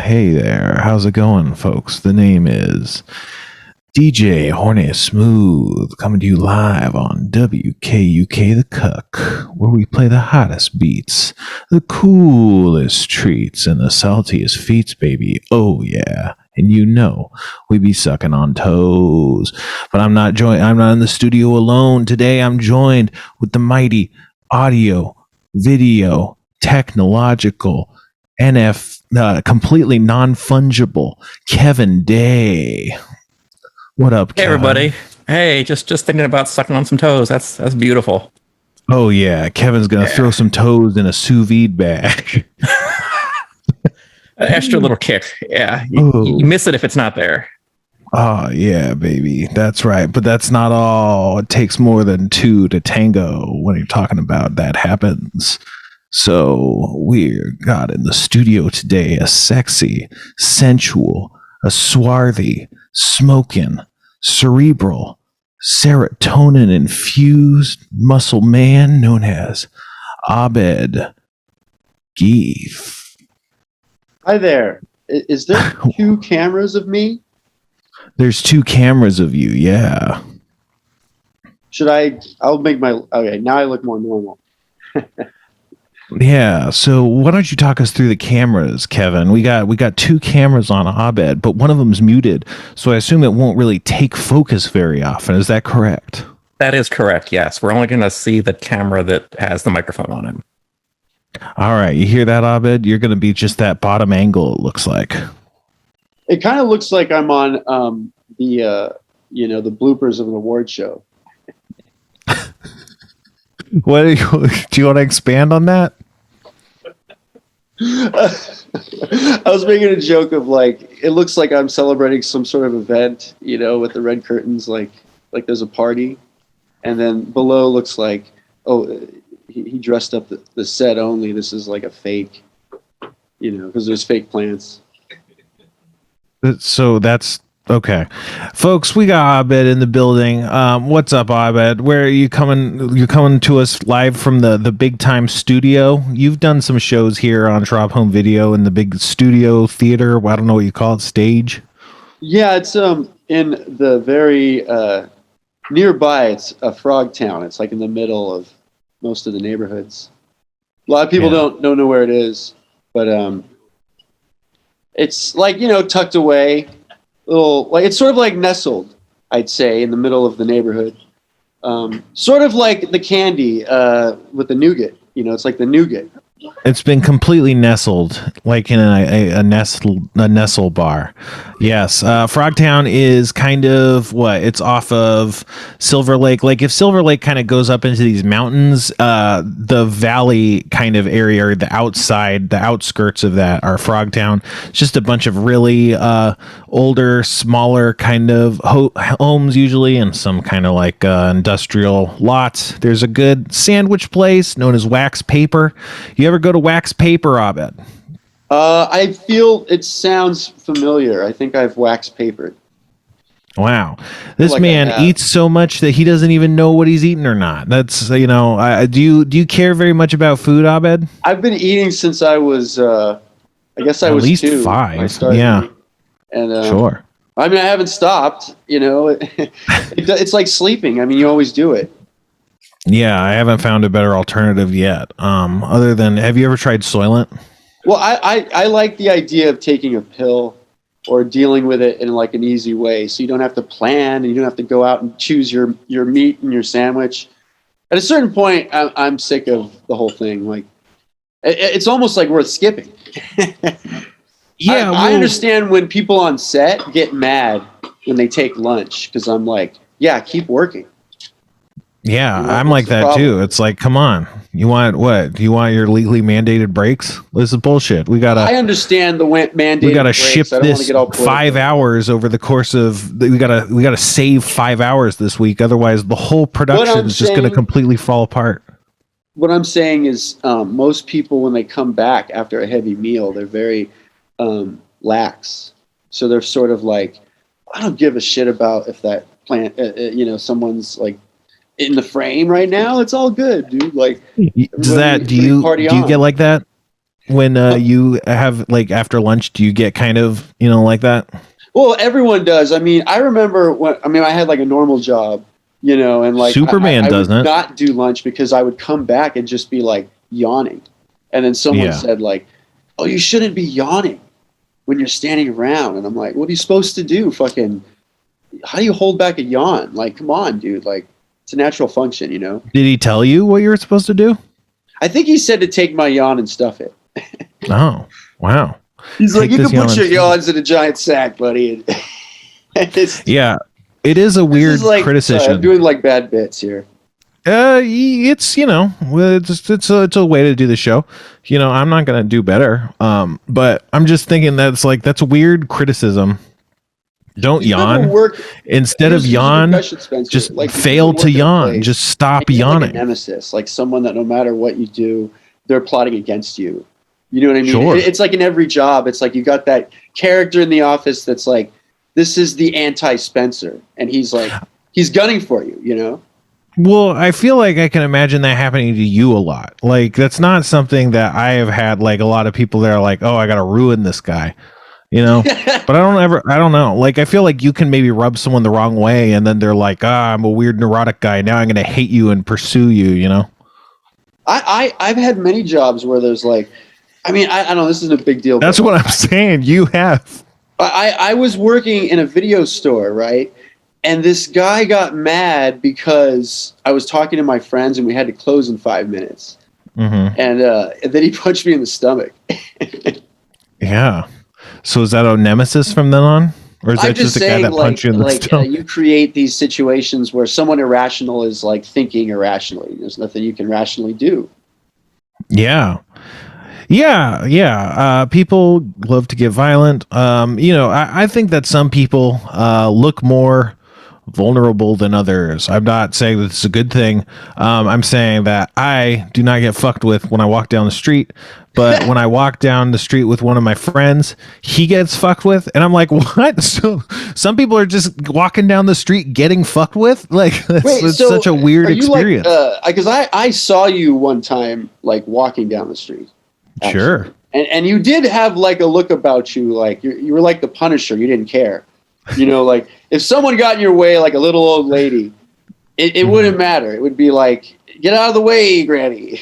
hey there. How's it going, folks? The name is DJ Horny Smooth, coming to you live on WKUK The Cuck, where we play the hottest beats, the coolest treats, and the saltiest feats, baby. Oh, yeah. And you know, we be sucking on toes. But I'm not in the studio alone. Today I'm joined with the mighty audio, video, technological, completely non-fungible Kevin Day. What up, Kevin? Hey, everybody. Hey, just thinking about sucking on some toes. That's beautiful. Oh, yeah. Kevin's going to throw some toes in a sous vide bag. An extra little kick. Yeah. You miss it if it's not there. Oh, yeah, baby. That's right. But that's not all. It takes more than two to tango when you're talking about that happens. So we got in the studio today a sexy, sensual, a swarthy, smoking, cerebral, serotonin-infused muscle man known as Abed Gheith. Hi there. Is there two cameras of me? There's two cameras of you, yeah. I'll make my... Okay, now I look more normal. Yeah, so why don't you talk us through the cameras, Kevin? We got two cameras on Abed, but one of them's muted, so I assume it won't really take focus very often. Is that correct? That is correct, yes. We're only going to see the camera that has the microphone on it. All right, you hear that, Abed? You're going to be just that bottom angle, it looks like. It kind of looks like I'm on the bloopers of an award show. What do you want to expand on that? I was making a joke of it looks like I'm celebrating some sort of event, with the red curtains, like there's a party, and then below looks like, he dressed up the set only. This is like a fake, because there's fake plants. So that's okay, folks. We got Abed in the building. What's up, Abed? Where are you coming? You're coming to us live from the big time studio. You've done some shows here on Trop Home Video in the big studio theater. I don't know what you call it, stage. Yeah, it's in the very nearby. It's a Frog Town. It's like in the middle of most of the neighborhoods. A lot of people don't know where it is, but it's tucked away. It's sort of like nestled, I'd say, in the middle of the neighborhood. Sort of like the candy with the nougat. It's like the nougat. It's been completely nestled, like in a nestle bar. Yes, Frogtown is kind of what? It's off of Silver Lake. Like if Silver Lake kind of goes up into these mountains, the valley kind of area, or the outskirts of that are Frogtown. It's just a bunch of really older, smaller kind of homes usually, and some kind of like industrial lots. There's a good sandwich place known as Wax Paper. You ever go to Wax Paper, Abed? I feel it sounds familiar. I think I've wax papered. Wow. This man eats so much that he doesn't even know what he's eating or not. That's, do you care very much about food, Abed? I've been eating since I was, I guess I was at least 2. 5. Yeah. And, sure. I mean, I haven't stopped, it's like sleeping. I mean, you always do it. Yeah, I haven't found a better alternative yet. Other than, have you ever tried Soylent? Well, I like the idea of taking a pill or dealing with it in like an easy way, so you don't have to plan and you don't have to go out and choose your meat and your sandwich. At a certain point, I'm sick of the whole thing. Like, it's almost like worth skipping. Yeah, I understand when people on set get mad when they take lunch because I'm like, yeah, keep working. Yeah, I'm like that too. It's like, come on. You want what? Do you want your legally mandated breaks? This is bullshit. I understand the mandated. We gotta ship this 5 hours over the course of. We gotta save 5 hours this week. Otherwise, the whole production is just gonna completely fall apart. What I'm saying is, most people when they come back after a heavy meal, they're very lax. So they're sort of like, I don't give a shit about if that plant, someone's like in the frame right now. It's all good, dude. Like, do you get like that? when you have like after lunch? Do you get kind of like that? Well, everyone does. I mean, I remember I had like a normal job, and like Superman I doesn't would not do lunch because I would come back and just be like yawning, and then someone said like, "Oh, you shouldn't be yawning when you're standing around," and I'm like, "What are you supposed to do? Fucking, how do you hold back a yawn? Like, come on, dude. Like, it's a natural function, Did he tell you what you were supposed to do? I think he said to take my yawn and stuff it. Oh, wow. He's like, you can put your yawns in a giant sack, buddy. Yeah, it is a weird criticism. Sorry, I'm doing like bad bits here. It's it's a way to do the show. I'm not gonna do better. But I'm just thinking that's a weird criticism. Don't yawn. Instead of yawn, just like, fail to yawn. Just stop yawning. Like a nemesis, like someone that no matter what you do, they're plotting against you. You know what I mean? Sure. It's like in every job. It's like you got that character in the office that's like, this is the anti-Spencer, and he's like, he's gunning for you. Well, I feel like I can imagine that happening to you a lot. Like, that's not something that I have had. Like, a lot of people that are like, oh, I got to ruin this guy. But I don't know. Like, I feel like you can maybe rub someone the wrong way, and then they're like, I'm a weird neurotic guy. Now I'm going to hate you and pursue you. I've had many jobs where there's like, I don't know, this isn't a big deal. That's what I'm saying. You have. I was working in a video store, right? And this guy got mad because I was talking to my friends and we had to close in 5 minutes. Mm-hmm. And then he punched me in the stomach. Yeah. So is that a nemesis from then on? Or is that just a guy that punched you in the stomach? You create these situations where someone irrational is like thinking irrationally. There's nothing you can rationally do. Yeah. People love to get violent. I think that some people look more vulnerable than others. I'm not saying that it's a good thing. I'm saying that I do not get fucked with when I walk down the street. But when I walk down the street with one of my friends, he gets fucked with. And I'm like, what? So some people are just walking down the street getting fucked with? Like, it's such a weird experience. Because I saw you one time, like, walking down the street. Actually. Sure. And you did have, like, a look about you. Like, you were like the Punisher. You didn't care. Like, if someone got in your way, like a little old lady, it wouldn't matter. It would be like, get out of the way, Granny.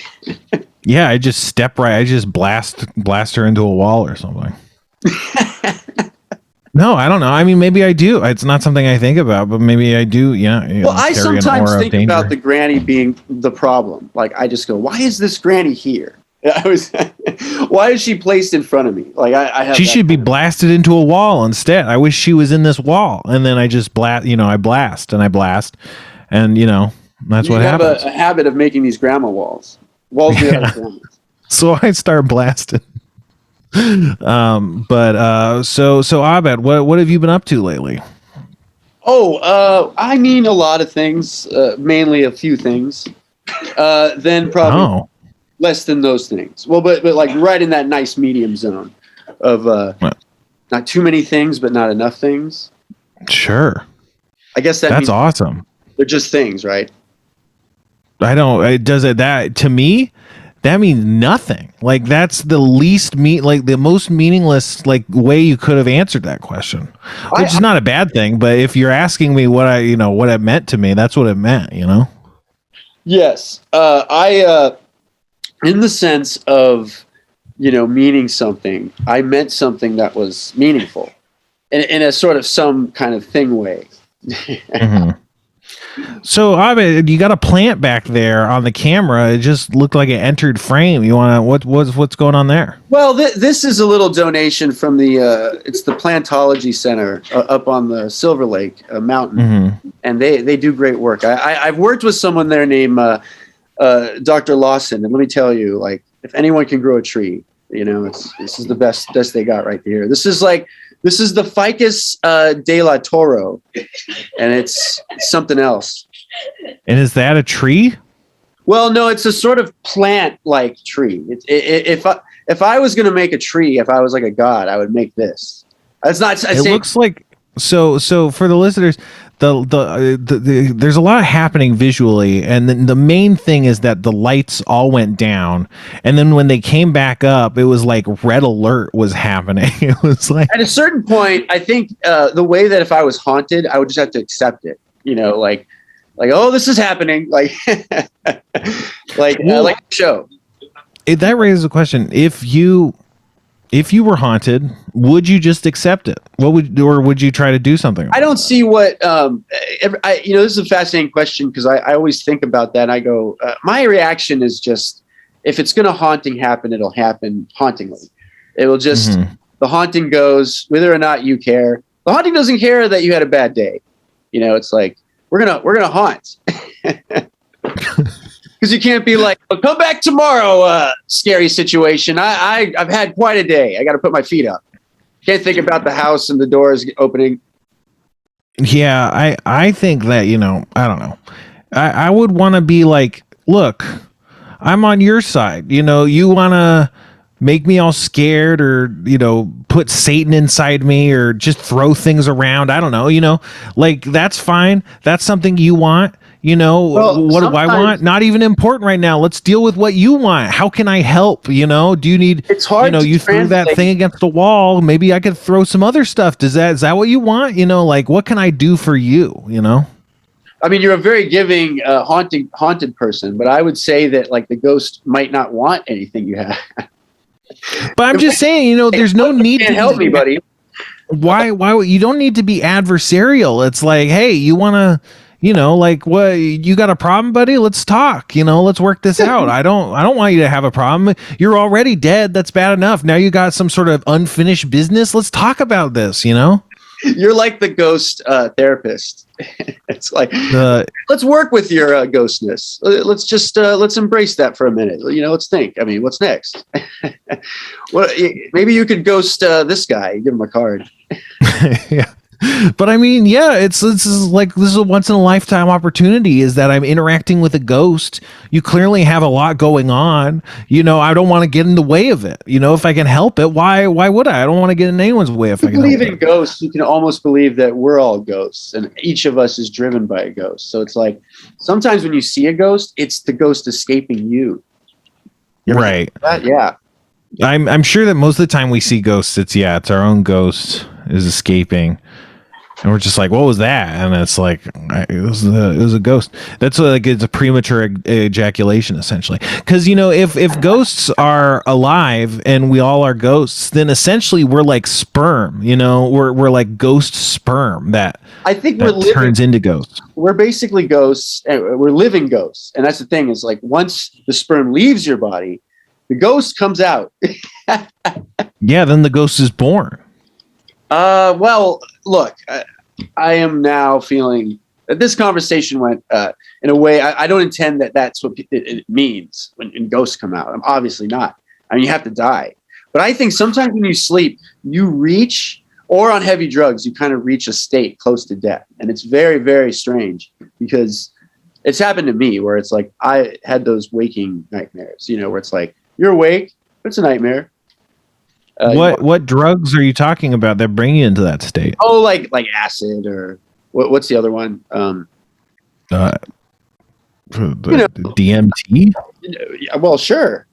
Yeah, I just step right. I just blast her into a wall or something. No, I don't know. I mean, maybe I do. It's not something I think about, but maybe I do. Yeah. Well, I sometimes think about the granny being the problem. Like, I just go, why is this granny here? Why is she placed in front of me? Like, I have. She should be blasted into a wall instead. I wish she was in this wall, and then I just blast. I blast, and that's what happens. You have a habit of making these grandma walls. So I start blasting. So Abed, what have you been up to lately? I mean a lot of things, mainly a few things. Then probably less than those things. Well, but like right in that nice medium zone of not too many things, but not enough things. Sure. I guess that's awesome. They're just things, right? That to me, that means nothing. Like, that's the the most meaningless way you could have answered that question, which is not a bad thing. But if you're asking me what it meant to me, that's what it meant, Yes. In the sense of, meaning something, I meant something that was meaningful in a sort of some kind of thing way. Mm-hmm. So, Abed, you got a plant back there on the camera. It just looked like it entered frame. You want to what's going on there? Well, this is a little donation from it's the Plantology Center up on the Silver Lake mountain, mm-hmm. and they do great work. I've worked with someone there named Dr. Lawson, and let me tell you, like, if anyone can grow a tree, this is the best they got right here. This is the Ficus de la Toro, and it's something else. And is that a tree? Well, no, it's a sort of plant-like tree. If I was going to make a tree, if I was like a god, I would make this. It's not. Looks like so for the listeners, there's a lot happening visually, and then the main thing is that the lights all went down, and then when they came back up, it was like red alert was happening. It was like at a certain point, I think the way that if I was haunted, I would just have to accept it. Like oh, this is happening. Like like the show. That raises a question: if you were haunted, would you just accept it? Would you try to do something? I don't see what this is a fascinating question, because I always think about that. And I go, my reaction is just, if it's going to haunting happen, it'll happen hauntingly. It will just the haunting goes whether or not you care. The haunting doesn't care that you had a bad day. It's like we're gonna haunt. Because you can't be like, well, come back tomorrow, scary situation. I've had quite a day. I got to put my feet up. Can't think about the house and the doors opening. Yeah, I think that, I don't know. I would want to be like, look, I'm on your side. You want to make me all scared, or, put Satan inside me, or just throw things around. I don't know, like, that's fine. That's something you want. What do I want? Not even important right now. Let's deal with what you want. How can I help? Do you need, it's hard you threw that thing against the wall. Maybe I could throw some other stuff. Is that what you want? Like, what can I do for you? I mean, you're a very giving, haunted person, but I would say that, like, the ghost might not want anything you have. But I'm just saying, there's no need to help me, buddy. Why you don't need to be adversarial. It's like, hey, you want to, like, what, you got a problem, buddy? Let's talk. Let's work this out. I don't want you to have a problem. You're already dead. That's bad enough. Now you got some sort of unfinished business. Let's talk about this. You're like the ghost therapist. It's like, let's work with your ghostness. Let's just let's embrace that for a minute. Let's think. I mean, what's next? Maybe you could ghost this guy. Give him a card. Yeah. But I mean, yeah, this is a once in a lifetime opportunity, is that I'm interacting with a ghost. You clearly have a lot going on. I don't want to get in the way of it. If I can help it, why would I? I don't want to get in anyone's way if I can believe in ghosts. You can almost believe that we're all ghosts, and each of us is driven by a ghost. So it's like, sometimes when you see a ghost, it's the ghost escaping you. Right. Yeah. I'm sure that most of the time we see ghosts, it's our own ghost is escaping. And we're just like, what was that? And it's like, it was a ghost. That's like, it's a premature ejaculation, essentially. Because, if ghosts are alive and we all are ghosts, then essentially we're like sperm. We're like ghost sperm that I think turns into ghosts. We're basically ghosts, and we're living ghosts. And that's the thing, is like, once the sperm leaves your body, the ghost comes out. Yeah, then the ghost is born. Well, look, I am now feeling that this conversation went in a way. I don't intend that that's what it means when ghosts come out. I'm obviously not. I mean, you have to die. But I think sometimes when you sleep, you reach, or on heavy drugs, you kind of reach a state close to death. And it's very, very strange, because it's happened to me where it's like, I had those waking nightmares, where it's like, you're awake, but it's a nightmare. What drugs are you talking about that bring you into that state? Oh, like acid, or what's the other one? DMT? Well, sure.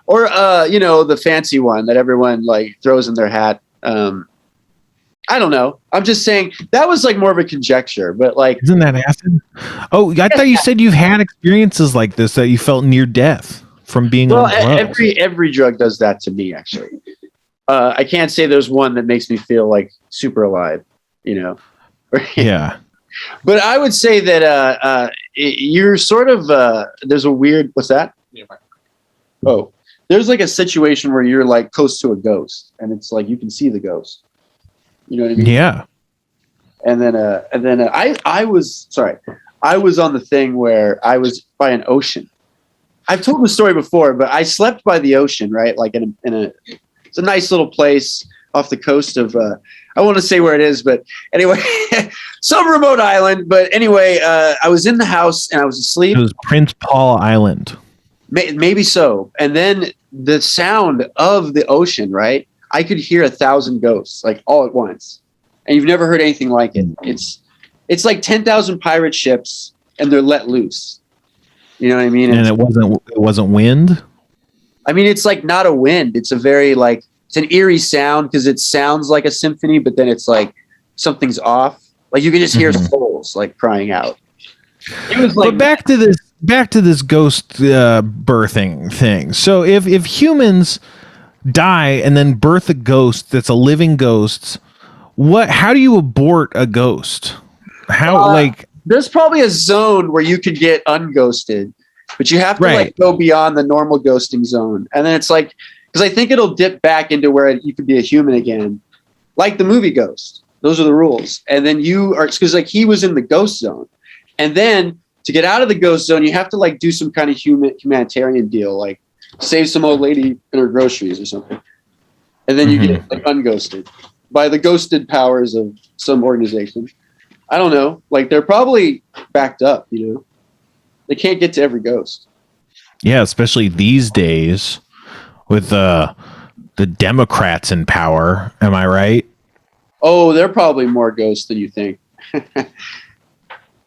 Or the fancy one that everyone like throws in their hat. I don't know. I'm just saying that was like more of a conjecture, but like, isn't that acid? Oh, I thought you said you've had experiences like this, that you felt near death from being on drugs. Every drug does that to me, actually. I can't say there's one that makes me feel like super alive, Yeah. But I would say that you're sort of there's a weird, what's that? Yeah. Oh, there's like a situation where you're like close to a ghost, and it's like you can see the ghost. You know what I mean? Yeah. And then I was on the thing where I was by an ocean. I've told the story before, but I slept by the ocean, right? Like it's a nice little place off the coast of, I want to say where it is, but anyway, some remote island. But anyway, I was in the house and I was asleep. It was Prince Paul Island. Maybe so. And then the sound of the ocean, right? I could hear 1,000 ghosts, like all at once. And you've never heard anything like it. it's like 10,000 pirate ships and they're let loose. You know what I mean? And it wasn't wind. I mean, it's like not a wind. It's a very like, it's an eerie sound because it sounds like a symphony, but then it's like something's off. Like you can just hear souls like crying out. It was like, but back to this ghost birthing thing. So if humans die and then birth a ghost that's a living ghost, how do you abort a ghost? How there's probably a zone where you could get unghosted, but you have to like go beyond the normal ghosting zone. And then it's like, because I think it'll dip back into where you could be a human again, like the movie Ghost. Those are the rules. And then you are, because like he was in the ghost zone. And then to get out of the ghost zone, you have to like do some kind of humanitarian deal, like save some old lady in her groceries or something. And then you get like unghosted by the ghosted powers of some organization. I don't know. Like they're probably backed up, you know. They can't get to every ghost. Yeah, especially these days with the Democrats in power. Am I right? Oh, they're probably more ghosts than you think.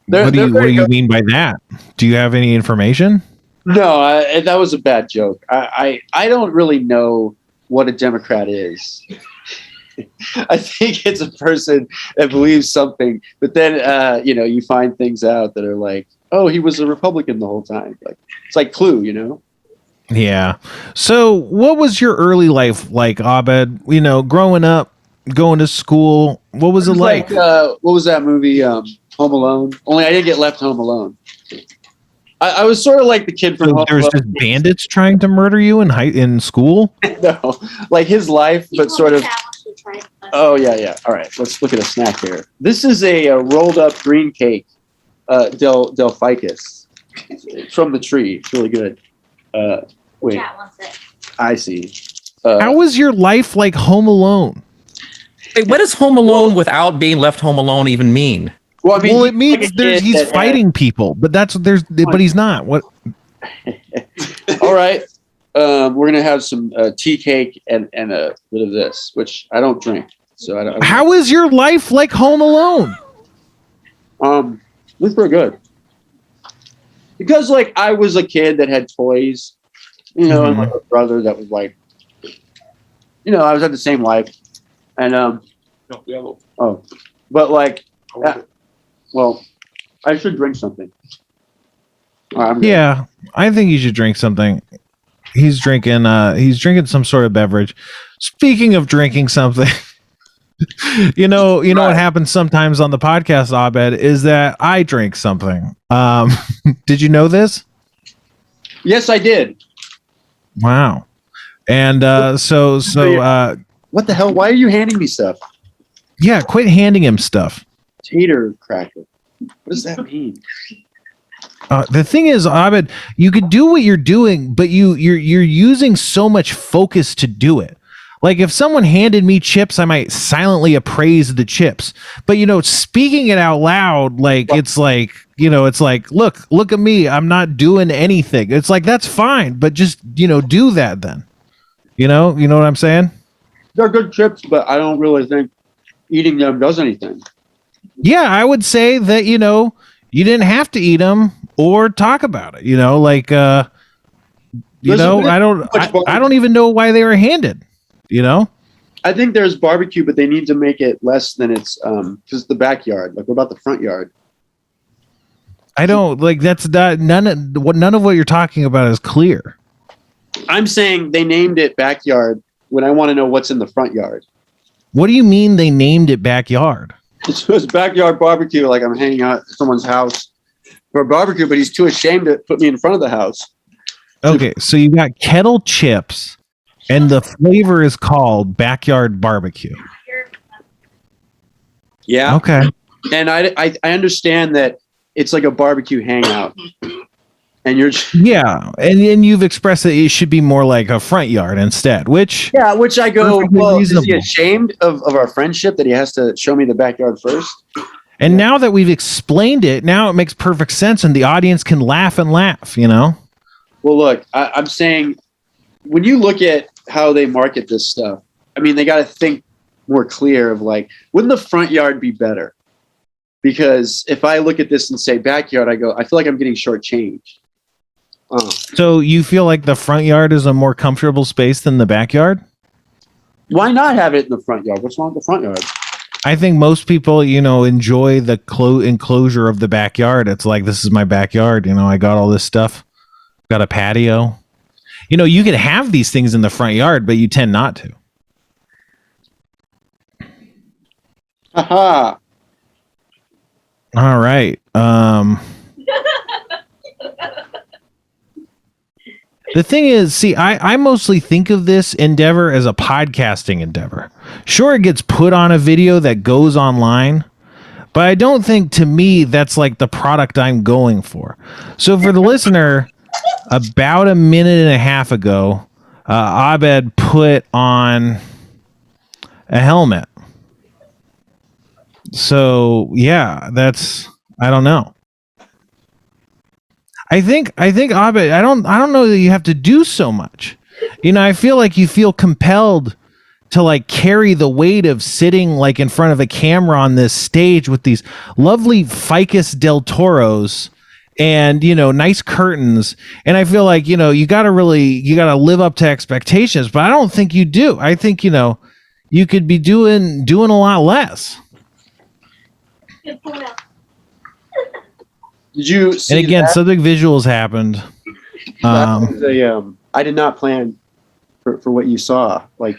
What do you mean by that? Do you have any information? No, that was a bad joke. I don't really know what a Democrat is. I think it's a person that believes something, but then you find things out that are like, oh, he was a Republican the whole time. Like it's like Clue, you know? Yeah. So, what was your early life like, Abed? You know, growing up, going to school. What was it like? What was that movie? Home Alone. Only I didn't get left home alone. I was sort of like the kid from Home Alone. There's just bandits trying to murder you in school? No, like his life, but sort of. Oh yeah. All right, let's look at a snack here. This is a rolled up green cake, Del Ficus. It's from the tree. It's really good. Wait, I see. How was your life like Home Alone? Wait, what does Home Alone without being left home alone even mean? Well, I mean, it means he's fighting people, but but he's not. What? All right. We're gonna have some tea cake and a bit of this, which I don't drink. So I don't. How is your life like Home Alone? It's pretty good. Because like I was a kid that had toys, you know, and like a brother that was like, you know, I was at the same life, and but like, well, I should drink something. Yeah, I think you should drink something. He's drinking some sort of beverage. Speaking of drinking something, you know what happens sometimes on the podcast, Abed, is that I drink something. Did you know this? Yes, I did. Wow. And what the hell? Why are you handing me stuff? Yeah, quit handing him stuff. Tater cracker. What does that mean? The thing is, Abed, you could do what you're doing, but you're using so much focus to do it. Like if someone handed me chips, I might silently appraise the chips. But speaking it out loud, it's like, look at me, I'm not doing anything. It's like that's fine, but just do that then. You know what I'm saying? They're good chips, but I don't really think eating them does anything. Yeah, I would say that you didn't have to eat them or talk about it. I don't even know why they were handed. I think there's barbecue, but they need to make it less than it's because the backyard. Like, what about the front yard? I don't that's not none of what you're talking about is clear. I'm saying they named it backyard when I want to know what's in the front yard. What do you mean they named it backyard? It's backyard barbecue. Like I'm hanging out at someone's house for a barbecue, but he's too ashamed to put me in front of the house. Okay, so you got kettle chips, and the flavor is called backyard barbecue. Yeah. Okay. And I understand that it's like a barbecue hangout. And you're yeah, and you've expressed that it should be more like a front yard instead, which I go, well, reasonable. Is he ashamed of our friendship that he has to show me the backyard first? And now that we've explained it, now it makes perfect sense, and the audience can laugh and laugh. Well, look, I'm saying when you look at how they market this stuff, I mean, they got to think more clear of like, wouldn't the front yard be better? because if I look at this and say backyard, I feel like I'm getting shortchanged. So you feel like the front yard is a more comfortable space than the backyard? Why not have it in the front yard? What's wrong with the front yard? I think most people, enjoy the enclosure of the backyard. It's like, this is my backyard. I got all this stuff. Got a patio. You can have these things in the front yard, but you tend not to. Haha. All right. The thing is, see, I mostly think of this endeavor as a podcasting endeavor. Sure, it gets put on a video that goes online, but I don't think, to me, that's like the product I'm going for. So for the listener, about a minute and a half ago, Abed put on a helmet. So yeah, I don't know. I think Abed, I don't know that you have to do so much. I feel like you feel compelled to like carry the weight of sitting like in front of a camera on this stage with these lovely Ficus del Toros and nice curtains, and I feel like you got to live up to expectations, but I don't think you do. I think you could be doing a lot less. Did you see and again, that? something visuals happened. I did not plan for what you saw. Like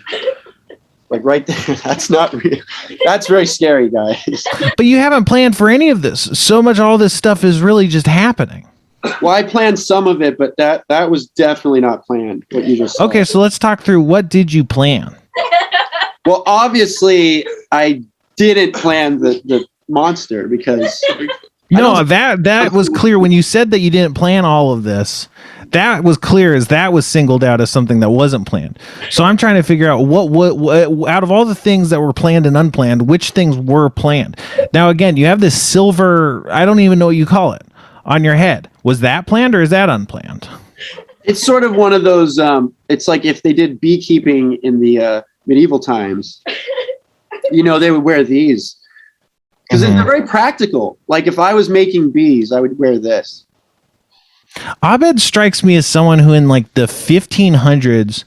right there. That's not real. That's very scary, guys. But you haven't planned for any of this. So much, all this stuff is really just happening. Well, I planned some of it, but that was definitely not planned. What you just saw. Okay, so let's talk through what did you plan? Well, obviously, I didn't plan the monster because no, that was clear when you said that you didn't plan all of this. That was clear as that was singled out as something that wasn't planned. So I'm trying to figure out what out of all the things that were planned and unplanned, which things were planned. Now, again, you have this silver, I don't even know what you call it, on your head. Was that planned or is that unplanned? It's sort of one of those, it's like if they did beekeeping in the medieval times, they would wear these. Because they're very practical. Like if I was making bees, I would wear this. Abed strikes me as someone who in like the 1500s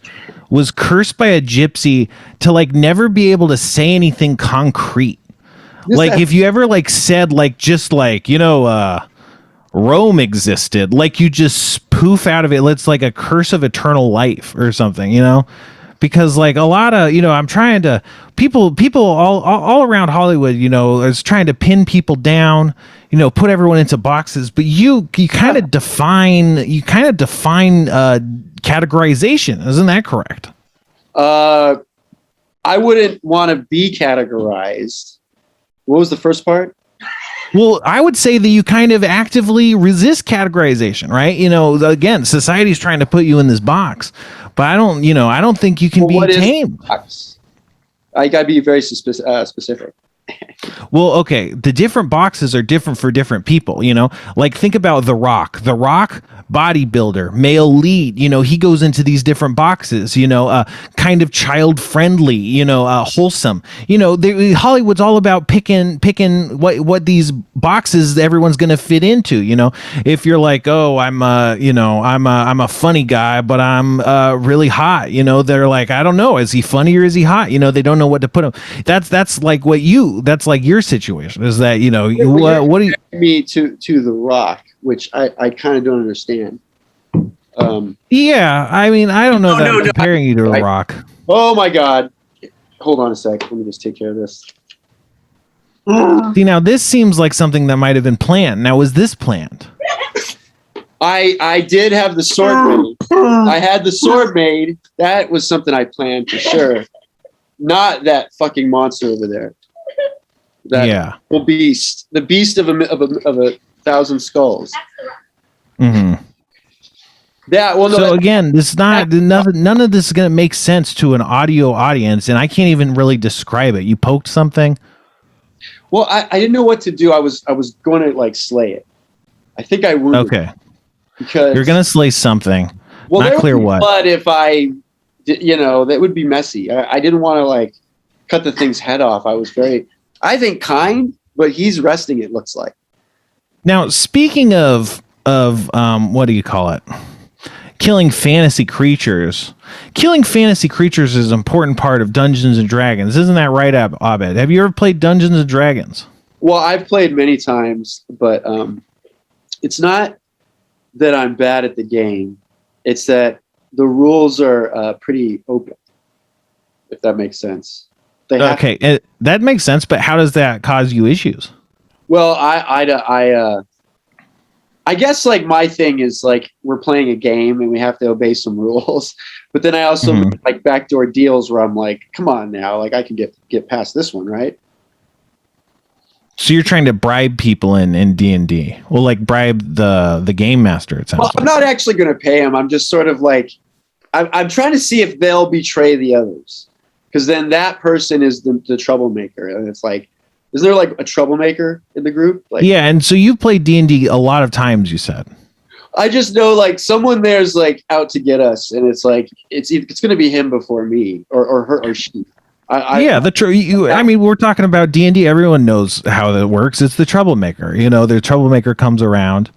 was cursed by a gypsy to like never be able to say anything concrete. If you ever like said like just like, Rome existed, like you just poof out of it. It's like a curse of eternal life or something, because like a lot of, I'm trying to people all around Hollywood, is trying to pin people down, put everyone into boxes. But you kind of define categorization. Isn't that correct? I wouldn't want to be categorized. What was the first part? Well, I would say that you kind of actively resist categorization, right? Again, society's trying to put you in this box, but I don't think you can be tamed. I gotta be very specific. Well, okay, the different boxes are different for different people, like think about The Rock, bodybuilder, male lead, he goes into these different boxes, kind of child friendly, wholesome, Hollywood's all about picking what these boxes everyone's going to fit into, if you're like, oh, I'm a funny guy, but I'm really hot, they're like, I don't know, is he funny or is he hot? They don't know what to put him. That's like that's like your situation is that, what do you me to The Rock, which I kind of don't understand. Yeah, I mean, I don't know that I'm comparing you to a rock. Oh my God. Hold on a sec. Let me just take care of this. See, now this seems like something that might have been planned. Now, was this planned? I did have the sword made. I had the sword made. That was something I planned for sure. Not that fucking monster over there. That beast. The beast of a thousand skulls. Mm-hmm. Yeah, well, no, so again, none of this is going to make sense to an audio audience, and I can't even really describe it. You poked something? Well, I didn't know what to do. I was going to like slay it. I think I would. Okay. Because you're going to slay something. Well, not clear what. But if I, that would be messy. I didn't want to like cut the thing's head off. I was very, I think, kind. but he's resting. It looks like. Now, speaking of what do you call it? Killing fantasy creatures. Killing fantasy creatures is an important part of Dungeons and Dragons. Isn't that right, Abed? Have you ever played Dungeons and Dragons? Well, I've played many times, but it's not that I'm bad at the game. It's that the rules are pretty open, if that makes sense. Okay, that makes sense, but how does that cause you issues? Well, I guess like my thing is like we're playing a game and we have to obey some rules. But then I also make, like backdoor deals where I'm like, come on now, like I can get past this one, right? So you're trying to bribe people in D&D. Well, like bribe the game master, it sounds like. I'm not actually going to pay him. I'm just sort of like, I'm trying to see if they'll betray the others. Because then that person is the troublemaker. And it's like, is there like a troublemaker in the group? Like, yeah, and so you've played D&D a lot of times, you said. I just know like someone there's like out to get us, and it's like it's going to be him before me or her or she. I mean, we're talking about D&D. Everyone knows how that works. It's the troublemaker. You know, the troublemaker comes around,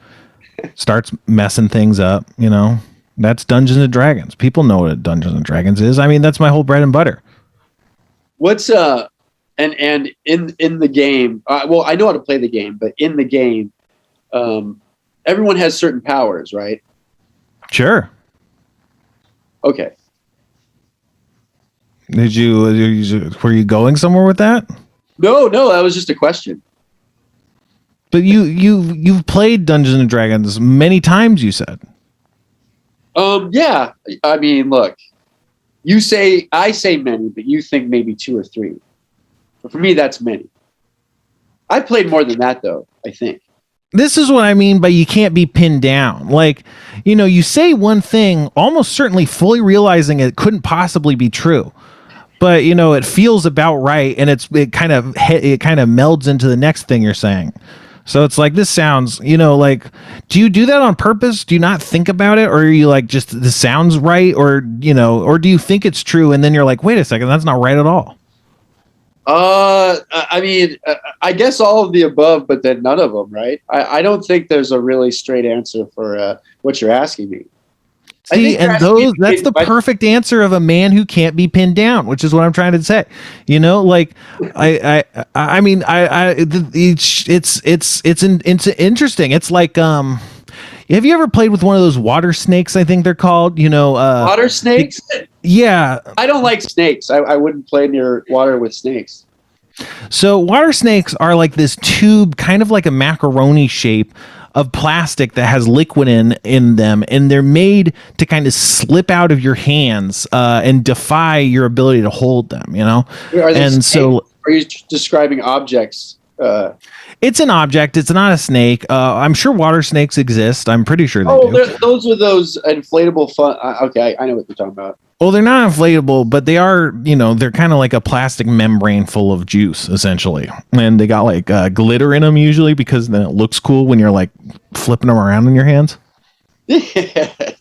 starts messing things up. You know, that's Dungeons and Dragons. People know what Dungeons and Dragons is. I mean, that's my whole bread and butter. What's And in the game, well, I know how to play the game, but in the game, everyone has certain powers, right? Sure. Okay. Were you going somewhere with that? No, that was just a question. But you've played Dungeons and Dragons many times, you said. Yeah. I mean, look, I say many, but you think maybe 2 or 3. But for me, that's many. I played more than that, though, I think. This is what I mean by you can't be pinned down. Like, you know, you say one thing, almost certainly fully realizing it couldn't possibly be true. But, you know, it feels about right, and it kind of melds into the next thing you're saying. So it's like, this sounds, you know, like, do you do that on purpose? Do you not think about it? Or are you like, just, this sounds right? Or, you know, or do you think it's true, and then you're like, wait a second, that's not right at all? I mean, I guess all of the above, but then none of them, right? I don't think there's a really straight answer for what you're asking me. See, and that's the perfect answer of a man who can't be pinned down, which is what I'm trying to say. You know, like I mean, it's interesting. It's like, have you ever played with one of those water snakes? I think they're called, you know, water snakes. Yeah. I don't like snakes. I wouldn't play near water with snakes. So water snakes are like this tube, kind of like a macaroni shape of plastic that has liquid in them, and they're made to kind of slip out of your hands and defy your ability to hold them, you know? Are you describing objects? It's an object. It's not a snake. I'm sure water snakes exist. I'm pretty sure they do. Those are those inflatable okay, I know what you're talking about. Well, they're not inflatable, but they are, you know, they're kind of like a plastic membrane full of juice, essentially. And they got like glitter in them usually, because then it looks cool when you're like flipping them around in your hands. But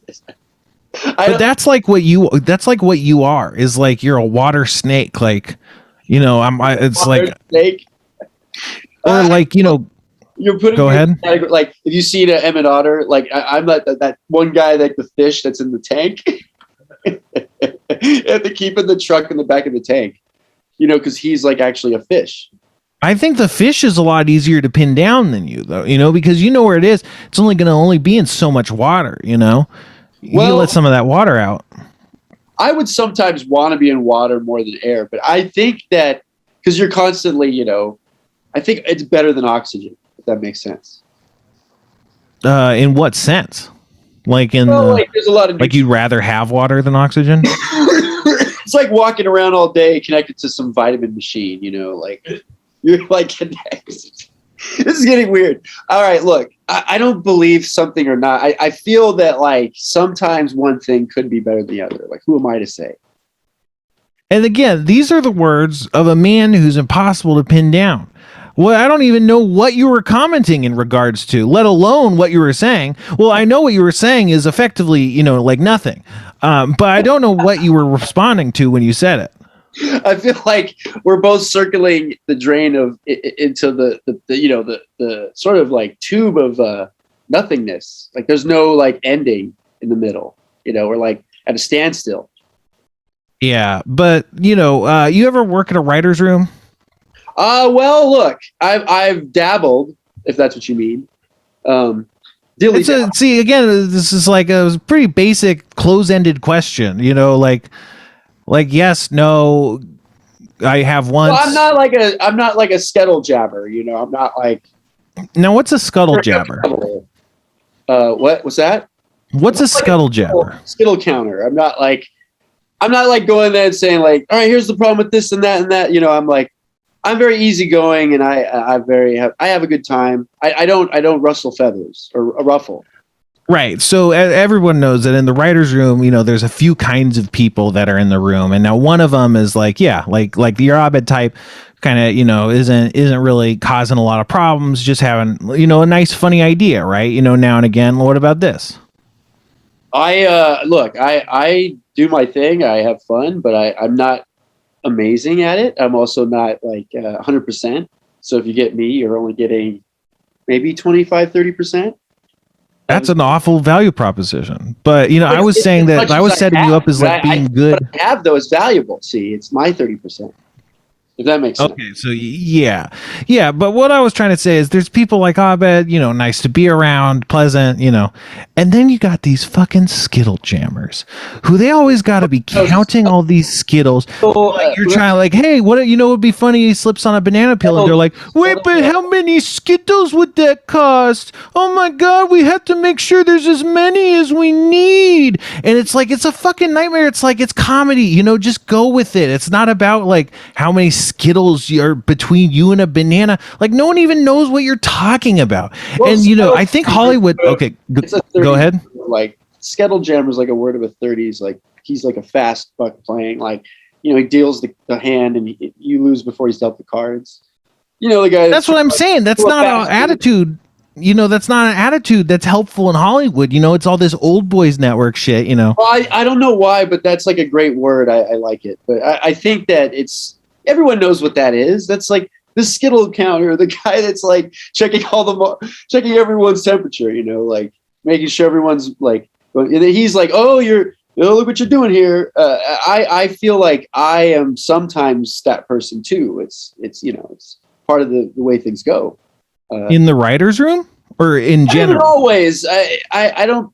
that's like what you are, is like, you're a water snake. Like, you know, it's water like snake. Or like, you know, you're putting. Go ahead. Like, if you see an Emmett Otter, like I'm that one guy, like the fish that's in the tank. You have to keep in the truck in the back of the tank, you know, because he's like actually a fish. I think the fish is a lot easier to pin down than you, though, you know, because you know where it is. It's only going to be in so much water, you know. You let some of that water out. I would sometimes want to be in water more than air, but I think that because you're constantly, you know, I think it's better than oxygen, if that makes sense. In what sense? Like there's a lot of like you'd rather have water than oxygen? It's like walking around all day connected to some vitamin machine, you know, like you're like connected. This is getting weird. All right, look, I don't believe something or not. I feel that like sometimes one thing could be better than the other. Like, who am I to say? And again, these are the words of a man who's impossible to pin down. Well, I don't even know what you were commenting in regards to, let alone what you were saying. Well, I know what you were saying is effectively, you know, like nothing. But I don't know what you were responding to when you said it. I feel like we're both circling the drain of into the sort of like tube of nothingness. Like there's no like ending in the middle. We're like at a standstill. Yeah, but you ever work in a writer's room? Well, look, I've dabbled, if that's what you mean. See, again, this is like a pretty basic close-ended question. Like yes, no. I have once. Well, I'm not like a Scuttlejabber. I'm not like. Now, what's a Scuttlejabber? What's that? What's a Scuttlejabber? Skittle counter. I'm not like going there and saying like, all right, here's the problem with this and that and that. I'm very easygoing and I have a good time. I don't rustle feathers or ruffle. Right. So everyone knows that in the writer's room, there's a few kinds of people that are in the room. And now one of them is like the Abed type kind of, isn't really causing a lot of problems, just having, a nice, funny idea, right? Now and again. What about this? I do my thing. I have fun, but I'm not amazing at it. I'm also not like 100%. So if you get me, you're only getting maybe 25, 30%. That's an awful value proposition. But, I was saying that I was setting you up as like being good. What I have, though, is valuable. See, it's my 30%. If that makes sense. Okay, so yeah. But what I was trying to say is there's people like Abed, nice to be around, pleasant, and then you got these fucking Skittlejammers who they always got to be counting all these Skittles. You're trying like, hey, what would be funny? He slips on a banana peel and they're like, wait, but how many Skittles would that cost? Oh my God, we have to make sure there's as many as we need. And it's like, it's a fucking nightmare. It's like, it's comedy, just go with it. It's not about like how many Skittles are between you and a banana. Like no one even knows what you're talking about. Well, and I think Hollywood. Okay, go ahead. Like Scuttlejammer is like a word of a 30s. Like he's like a fast buck playing. Like he deals the hand and you lose before he's dealt the cards. The guy. That's what I'm saying. That's not an attitude. That's not an attitude that's helpful in Hollywood. It's all this old boys network shit. Well, I don't know why, but that's like a great word. I like it, but I think that everyone knows what that is. That's like the Skittle counter, the guy that's like checking everyone's temperature, like making sure everyone's like, he's like, oh, look what you're doing here. I feel like I am sometimes that person too. It's part of the way things go. In the writer's room or in general? Always. I don't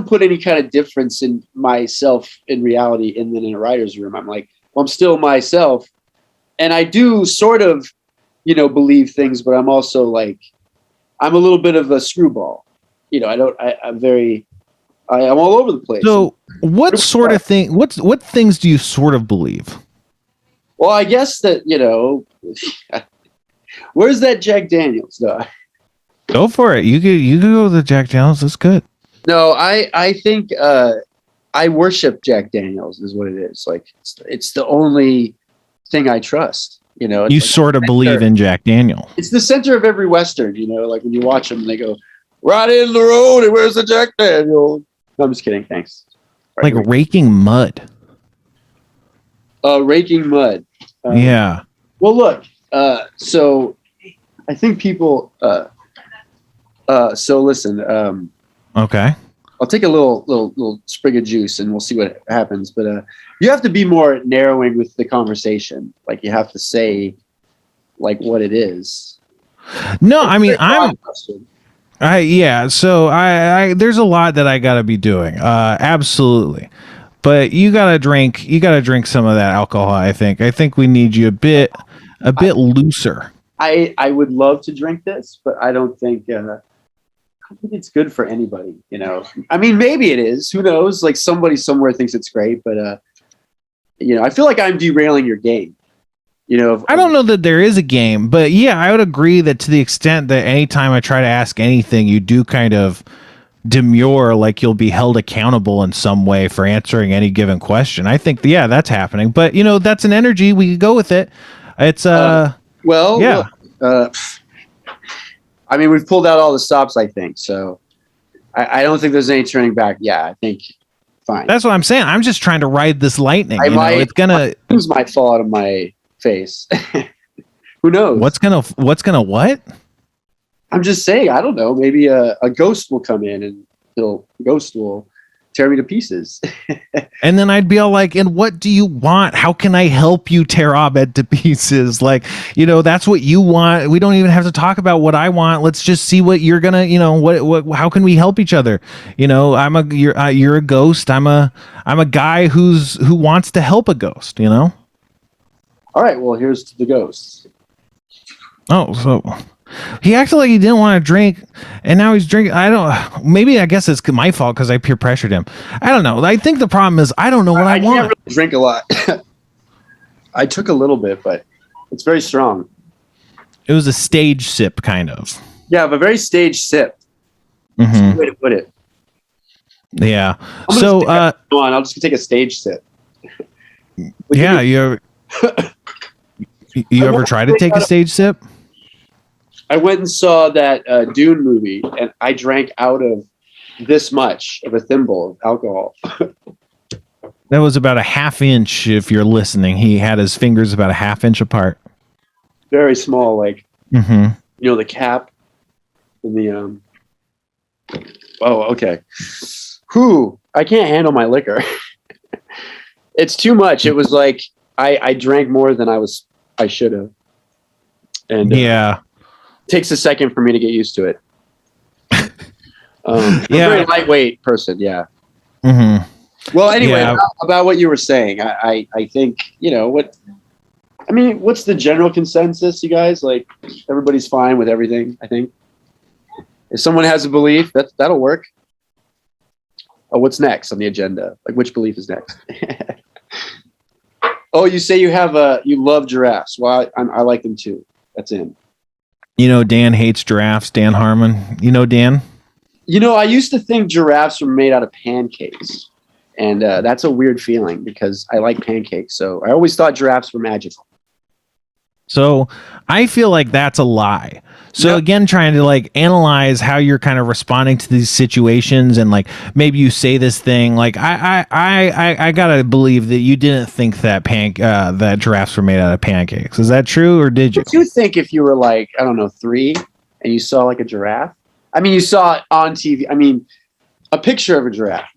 put any kind of difference in myself in reality and then in a writer's room. I'm like, well, I'm still myself. And I do sort of, believe things, but I'm also like, I'm a little bit of a screwball. I'm all over the place. So what sort of thing, what things do you sort of believe? Well, I guess that, where's that Jack Daniels though? Go for it. You could go with the Jack Daniels. That's good. No, I think, I worship Jack Daniels is what it is. Like it's the only thing I trust, you like sort of believe in Jack Daniel. It's the center of every Western, like when you watch them and they go right in the road and where's the Jack Daniel? No, I'm just kidding. Thanks. Right, like raking mud. Raking mud. Yeah. Well, look, so I think people, so listen, okay. I'll take a little sprig of juice and we'll see what happens. But you have to be more narrowing with the conversation. Like you have to say like what it is. No, I mean, So I there's a lot that I gotta be doing. Absolutely. But you gotta drink some of that alcohol. I think we need you a bit looser. I would love to drink this, but I don't think it's good for anybody, I mean, maybe it is, who knows? Like somebody somewhere thinks it's great, but I feel like I'm derailing your game. I don't know that there is a game, but yeah, I would agree that to the extent that anytime I try to ask anything, you do kind of demure, like you'll be held accountable in some way for answering any given question. I think, yeah, that's happening, but that's an energy. We could go with it. It's well, yeah. I mean, we've pulled out all the stops, I think. So I don't think there's any turning back. Yeah, I think fine. That's what I'm saying. I'm just trying to ride this lightning. It's gonna. Things might fall out of my face. Who knows? What's gonna what? I'm just saying. I don't know. Maybe a ghost will come in and the ghost will tear me to pieces. And then I'd be all like, and what do you want? How can I help you tear Abed to pieces? Like, that's what you want. We don't even have to talk about what I want. Let's just see what you're gonna, how can we help each other? You're a ghost. I'm a guy who wants to help a ghost, All right, well, here's to the ghosts. Oh, so he acted like he didn't want to drink, and now he's drinking. I guess it's my fault because I peer pressured him. I don't know. I think the problem is I don't know what I want. Can't really drink a lot. I took a little bit, but it's very strong. It was a stage sip, kind of. Yeah, but very stage sip. Mm-hmm. That's the way to put it. Yeah. Come on, I'll just take a stage sip. Yeah, you ever try to take a stage sip? I went and saw that Dune movie, and I drank out of this much of a thimble of alcohol. That was about a half inch. If you're listening, he had his fingers about a half inch apart. Very small, like the cap and the. Oh, okay. Whew! I can't handle my liquor. It's too much. It was like I drank more than I should have, and yeah. Takes a second for me to get used to it. I'm a very lightweight person, yeah. Mm-hmm. Well, anyway, about what you were saying, I think, what's the general consensus, you guys? Like, everybody's fine with everything, I think. If someone has a belief, that'll work. Oh, what's next on the agenda? Like, which belief is next? Oh, you say you love giraffes. Well, I like them too. That's in. Dan hates giraffes, Dan Harmon. Dan? I used to think giraffes were made out of pancakes. And that's a weird feeling because I like pancakes. So I always thought giraffes were magical. So I feel like that's a lie. So again, trying to analyze how you're kind of responding to these situations, and maybe you say this thing I gotta believe that you didn't think that that giraffes were made out of pancakes. Is that true, or did you? Would you think if you were 3 and you saw a giraffe? I mean, you saw it on TV. I mean, a picture of a giraffe.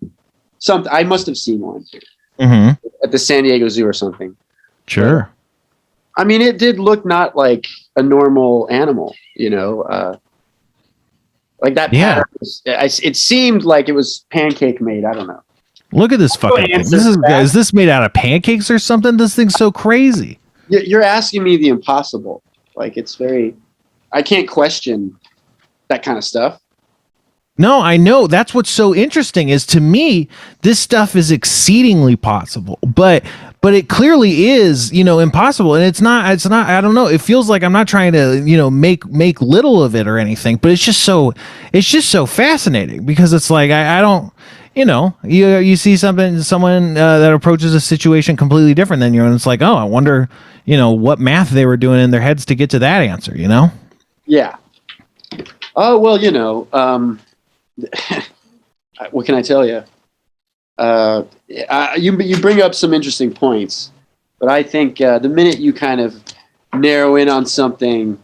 Something I must have seen one at the San Diego Zoo or something. Sure. I mean, it did look not like a normal animal, like that. Yeah. It seemed like it was pancake made. I don't know. Look at this fucking thing. Is this made out of pancakes or something? This thing's so crazy. You're asking me the impossible. I can't question that kind of stuff. No, I know. That's what's so interesting is, to me, this stuff is exceedingly possible, but it clearly is, impossible. And it's not, I don't know. It feels like I'm not trying to, make little of it or anything, but it's just so fascinating because it's like, I don't, you see someone that approaches a situation completely different than you, and it's like, oh, I wonder, what math they were doing in their heads to get to that answer, Yeah. Oh, well, what can I tell you? You bring up some interesting points, but I think the minute you kind of narrow in on something,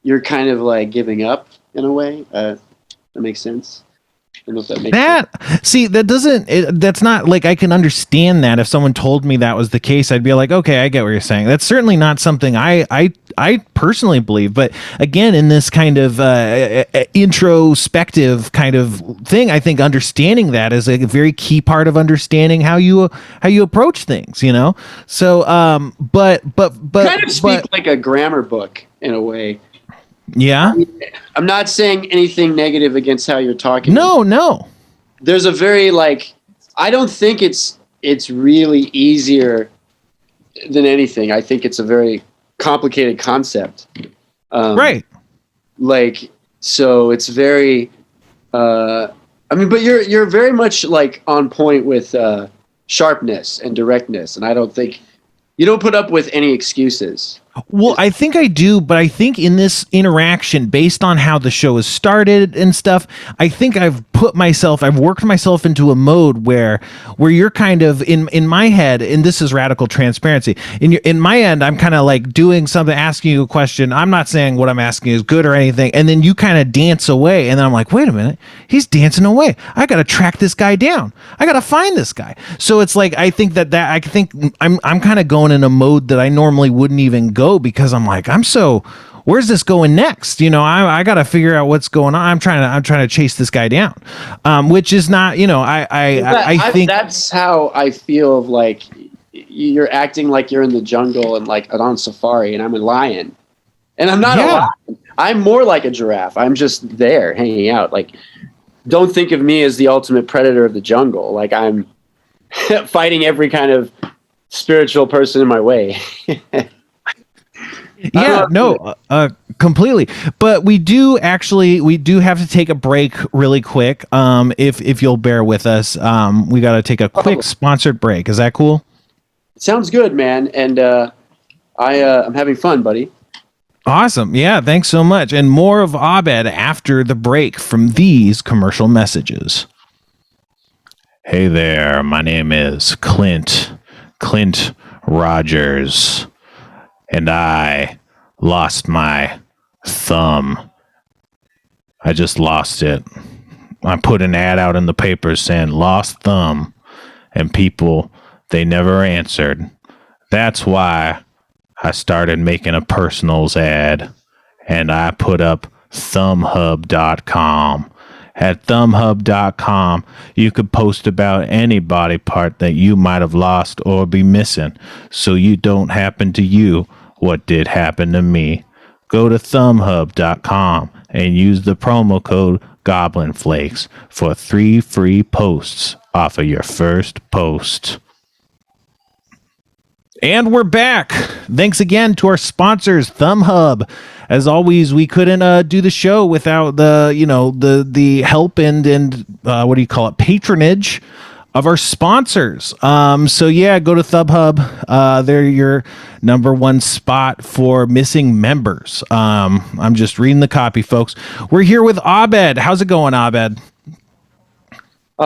you're kind of giving up in a way. That makes sense. I don't know if that makes sense. See, that's not I can understand that. If someone told me that was the case, I'd be like, okay, I get what you're saying. That's certainly not something I personally believe. But again, in this kind of introspective kind of thing, I think understanding that is a very key part of understanding how you approach things, So, but kind of speak like a grammar book in a way. Yeah. I'm not saying anything negative against how you're talking. No. There's a very I don't think it's really easier than anything. I think it's a very complicated concept. Right. So it's very but you're very much on point with sharpness and directness, and I don't think you don't put up with any excuses. Well, I think I do, but I think in this interaction, based on how the show has started and stuff, I think I've worked myself into a mode where you're kind of in my head, and this is radical transparency. In my end, I'm kind of like doing something, asking you a question. I'm not saying what I'm asking is good or anything, and then you kind of dance away, and then I'm like, wait a minute, he's dancing away. I got to track this guy down. I got to find this guy. So it's like I think I'm kind of going in a mode that I normally wouldn't even go, because I'm like, where's this going next? I got to figure out what's going on. I'm trying to chase this guy down, which is not, I think that's how I feel. Of like you're acting like you're in the jungle and like on safari, and I'm a lion, and I'm not a lion. I'm more like a giraffe. I'm just there hanging out. Like, don't think of me as the ultimate predator of the jungle. Like I'm fighting every kind of spiritual person in my way. Yeah, no, completely. But we do have to take a break really quick. If you'll bear with us, we got to take a quick sponsored break. Is that cool? Sounds good, man. And I'm having fun, buddy. Awesome. Yeah, thanks so much. And more of Abed after the break from these commercial messages. Hey there, my name is Clint Rogers. And I lost my thumb. I just lost it. I put an ad out in the paper saying lost thumb, and people, they never answered. That's why I started making a personals ad, and I put up thumbhub.com. At thumbhub.com, you could post about any body part that you might have lost or be missing, so you don't happen to you what did happen to me. Go to thumbhub.com and use the promo code Goblin Flakes for 3 free posts off of your first post. And we're back. Thanks again to our sponsors, ThumbHub. As always, we couldn't do the show without the help and what do you call it, patronage of our sponsors. So yeah, go to ThumbHub. They're your number one spot for missing members. I'm just reading the copy, folks. We're here with Abed. How's it going, Abed?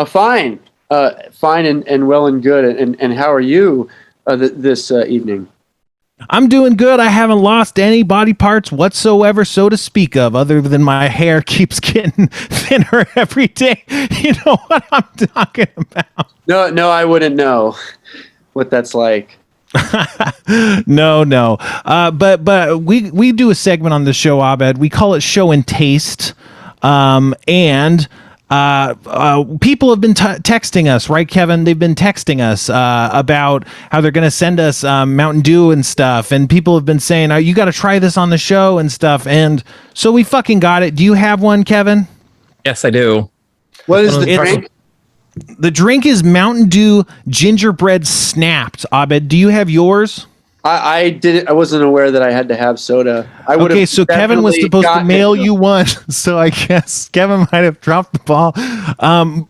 Fine and well and good. And how are you this evening? I'm doing good. I haven't lost any body parts whatsoever, so to speak of, other than my hair keeps getting thinner every day. You know what I'm talking about? No, I wouldn't know what that's like. No. But we do a segment on the show, Abed. We call it Show and Taste. And people have been texting us, right, Kevin? They've been texting us about how they're going to send us Mountain Dew and stuff. And people have been saying, you got to try this on the show and stuff. And so we fucking got it. Do you have one, Kevin? Yes, I do. What is the drink? The drink is Mountain Dew Gingerbread Snapped. Abed, do you have yours? I didn't. I wasn't aware that I had to have soda. Okay, so Kevin was supposed to mail you one, so I guess Kevin might have dropped the ball.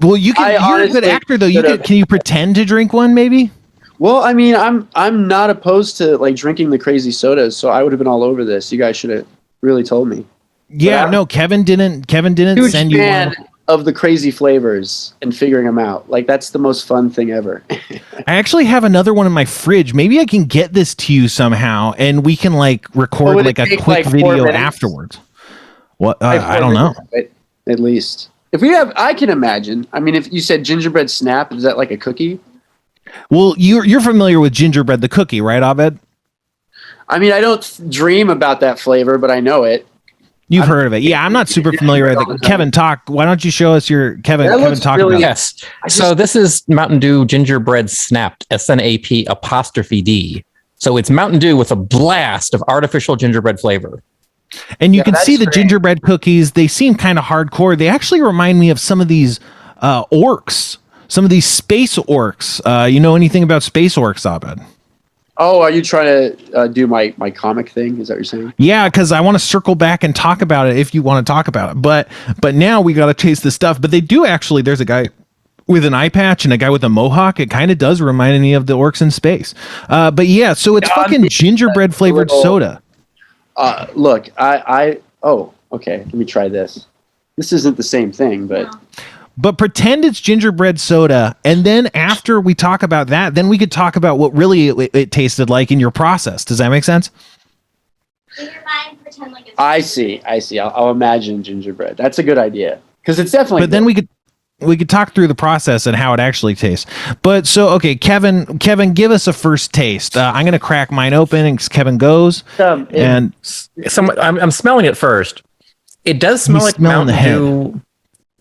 Well, you're a good actor, though. Can you pretend to drink one, maybe? Well, I mean, I'm not opposed to like drinking the crazy sodas, so I would have been all over this. You guys should have really told me. Yeah, no, Kevin didn't send you one. Of the crazy flavors and figuring them out. Like, that's the most fun thing ever. I actually have another one in my fridge. Maybe I can get this to you somehow and we can like record like a quick video afterwards. What? I don't know. At least. If we have, I can imagine. I mean, if you said gingerbread snap, is that like a cookie? Well, you're familiar with gingerbread, the cookie, right, Abed? I mean, I don't dream about that flavor, but I know it. You've heard of it. Yeah, I'm not super familiar with it. Kevin, talk. Why don't you show us your Kevin talk really, about yes. It. So this is Mountain Dew Gingerbread Snapped, SNAP''D. So it's Mountain Dew with a blast of artificial gingerbread flavor. And you can see the gingerbread cookies. They seem kind of hardcore. They actually remind me of some of these orcs, some of these space orcs. You know anything about space orcs, Abed? Oh, are you trying to do my comic thing? Is that what you're saying? Yeah, because I want to circle back and talk about it if you want to talk about it. But now we got to taste the stuff. But they do actually. There's a guy with an eye patch and a guy with a mohawk. It kind of does remind me of the orcs in space. But yeah, so it's fucking gingerbread flavored soda. Look, okay. Let me try this. This isn't the same thing, but pretend it's gingerbread soda, and then after we talk about that, then we could talk about what really it tasted like in your process. Does that make sense? In your mind, pretend like it's. I see. I'll imagine gingerbread. That's a good idea because it's definitely. But then we could talk through the process and how it actually tastes. But so, okay, Kevin, give us a first taste. I'm going to crack mine open and Kevin goes. I'm smelling it first. It does smell like Mountain Dew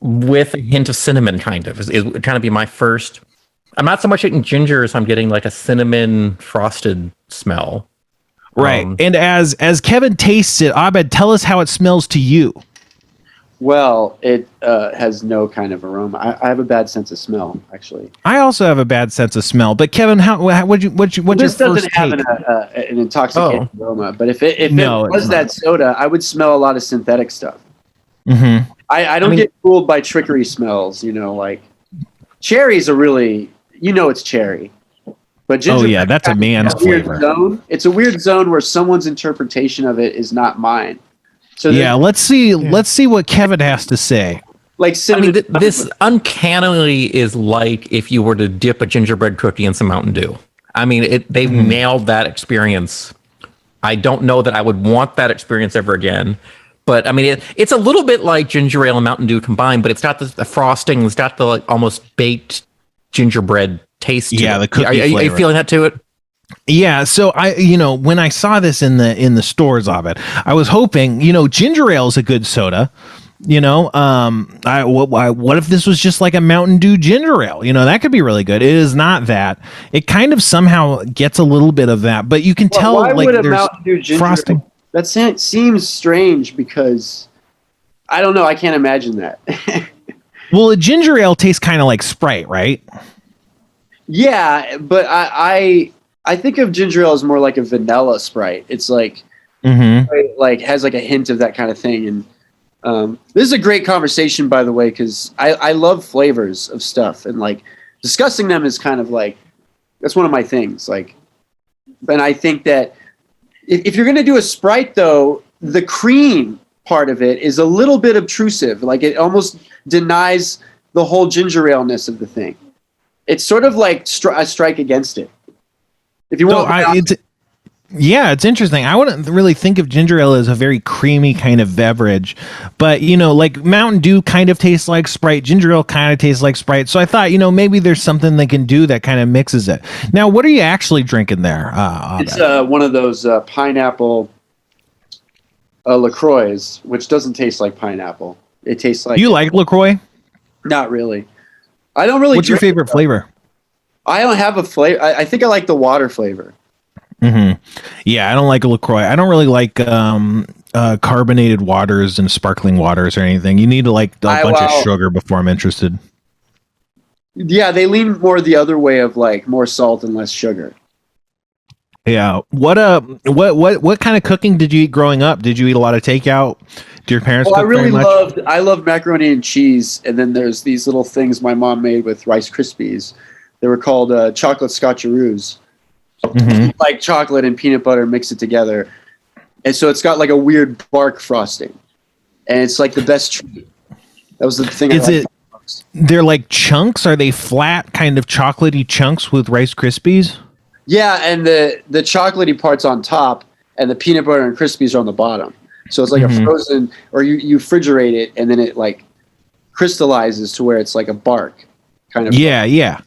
with a hint of cinnamon, kind of. It would kind of be my first. I'm not so much getting ginger as I'm getting like a cinnamon frosted smell. Right. And as Kevin tastes it, Abed, tell us how it smells to you. Well, it has no kind of aroma. I have a bad sense of smell, actually. I also have a bad sense of smell. But Kevin, what's your first take? This doesn't have an intoxicating aroma. But if it was that soda, I would smell a lot of synthetic stuff. Mm-hmm. I don't get fooled by trickery smells. Like cherries are really, it's cherry. But gingerbread, that's a man's flavor. It's a weird zone where someone's interpretation of it is not mine. So let's see what Kevin has to say. Like cinnamon. This uncannily is like if you were to dip a gingerbread cookie in some Mountain Dew. They've nailed that experience. I don't know that I would want that experience ever again. But it's a little bit like ginger ale and Mountain Dew combined, but it's got the frosting, it's got the like almost baked gingerbread taste. The cookie flavor. Are you feeling that to it? Yeah, so when I saw this in the stores of it, I was hoping, ginger ale is a good soda. What if this was just like a Mountain Dew ginger ale? That could be really good. It is not that. It kind of somehow gets a little bit of that, but you can tell why like would a there's Mountain Dew ginger frosting. Ale? That seems strange because I don't know. I can't imagine that. Well, a ginger ale tastes kind of like Sprite, right? Yeah, but I think of ginger ale as more like a vanilla Sprite. It's like like has like a hint of that kind of thing. And this is a great conversation, by the way, because I love flavors of stuff, and like discussing them is kind of like that's one of my things. Like, and I think that if you're gonna do a Sprite, though, the cream part of it is a little bit obtrusive. Like it almost denies the whole ginger ale-ness of the thing. It's sort of like a strike against it. If you want, it's interesting. I wouldn't really think of ginger ale as a very creamy kind of beverage, but like Mountain Dew kind of tastes like Sprite. Ginger ale kind of tastes like Sprite. So I thought, maybe there's something they can do that kind of mixes it. Now, what are you actually drinking there? It's one of those pineapple LaCroix, which doesn't taste like pineapple. It tastes like. You like LaCroix? Not really. I don't really. What's your favorite flavor? I don't have a flavor. I think I like the water flavor. Mm-hmm. Yeah, I don't like LaCroix. I don't really like carbonated waters and sparkling waters or anything. You need to like a bunch of sugar before I'm interested. Yeah, they lean more the other way of like more salt and less sugar. Yeah. What kind of cooking did you eat growing up? Did you eat a lot of takeout? Do your parents cook very much? I love macaroni and cheese, and then there's these little things my mom made with Rice Krispies. They were called chocolate scotcheroos. Like chocolate and peanut butter, mix it together. And so it's got like a weird bark frosting. And it's like the best treat. That was the thing. They're like chunks? Are they flat kind of chocolatey chunks with Rice Krispies? Yeah, and the chocolatey part's on top and the peanut butter and Krispies are on the bottom. So it's like a frozen, or you refrigerate it and then it like crystallizes to where it's like a bark kind of. Yeah.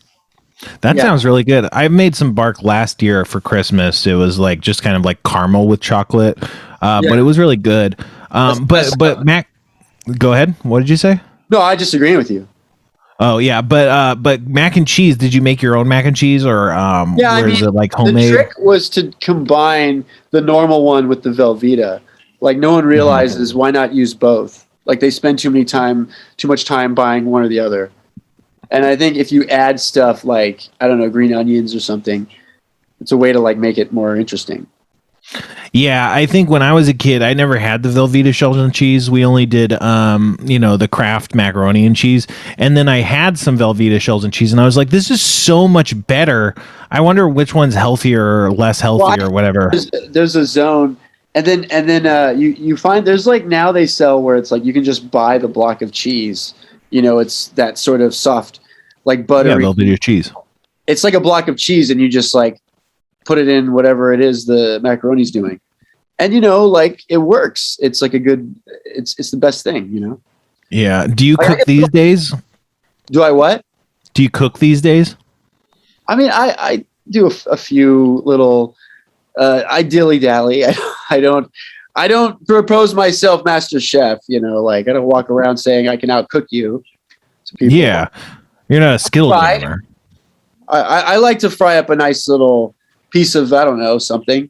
That sounds really good. I made some bark last year for Christmas. It was like just kind of like caramel with chocolate, but it was really good. But Mac, go ahead. What did you say? No, I just agree with you. Oh yeah, but mac and cheese. Did you make your own mac and cheese, or is it like homemade? The trick was to combine the normal one with the Velveeta. Like no one realizes why not use both. Like they spend too much time buying one or the other. And I think if you add stuff like, I don't know, green onions or something, it's a way to like make it more interesting. Yeah, I think when I was a kid, I never had the Velveeta Belgian cheese. We only did, the Kraft macaroni and cheese. And then I had some Velveeta Belgian cheese, and I was like, this is so much better. I wonder which one's healthier or less healthy or whatever. There's a zone, and then you find there's like now they sell where it's like you can just buy the block of cheese. It's that sort of soft, like buttery. Yeah, Velveeta cheese. It's like a block of cheese, and you just like put it in whatever it is the macaroni's doing. And, like it works. It's like it's the best thing, Yeah. Do you cook these days? Do I what? Do you cook these days? I mean, I do a few little, I dilly dally. I don't propose myself master chef, like I don't walk around saying I can outcook you to people. Yeah. You're not a Scuttlejabber. I like to fry up a nice little piece of, I don't know, something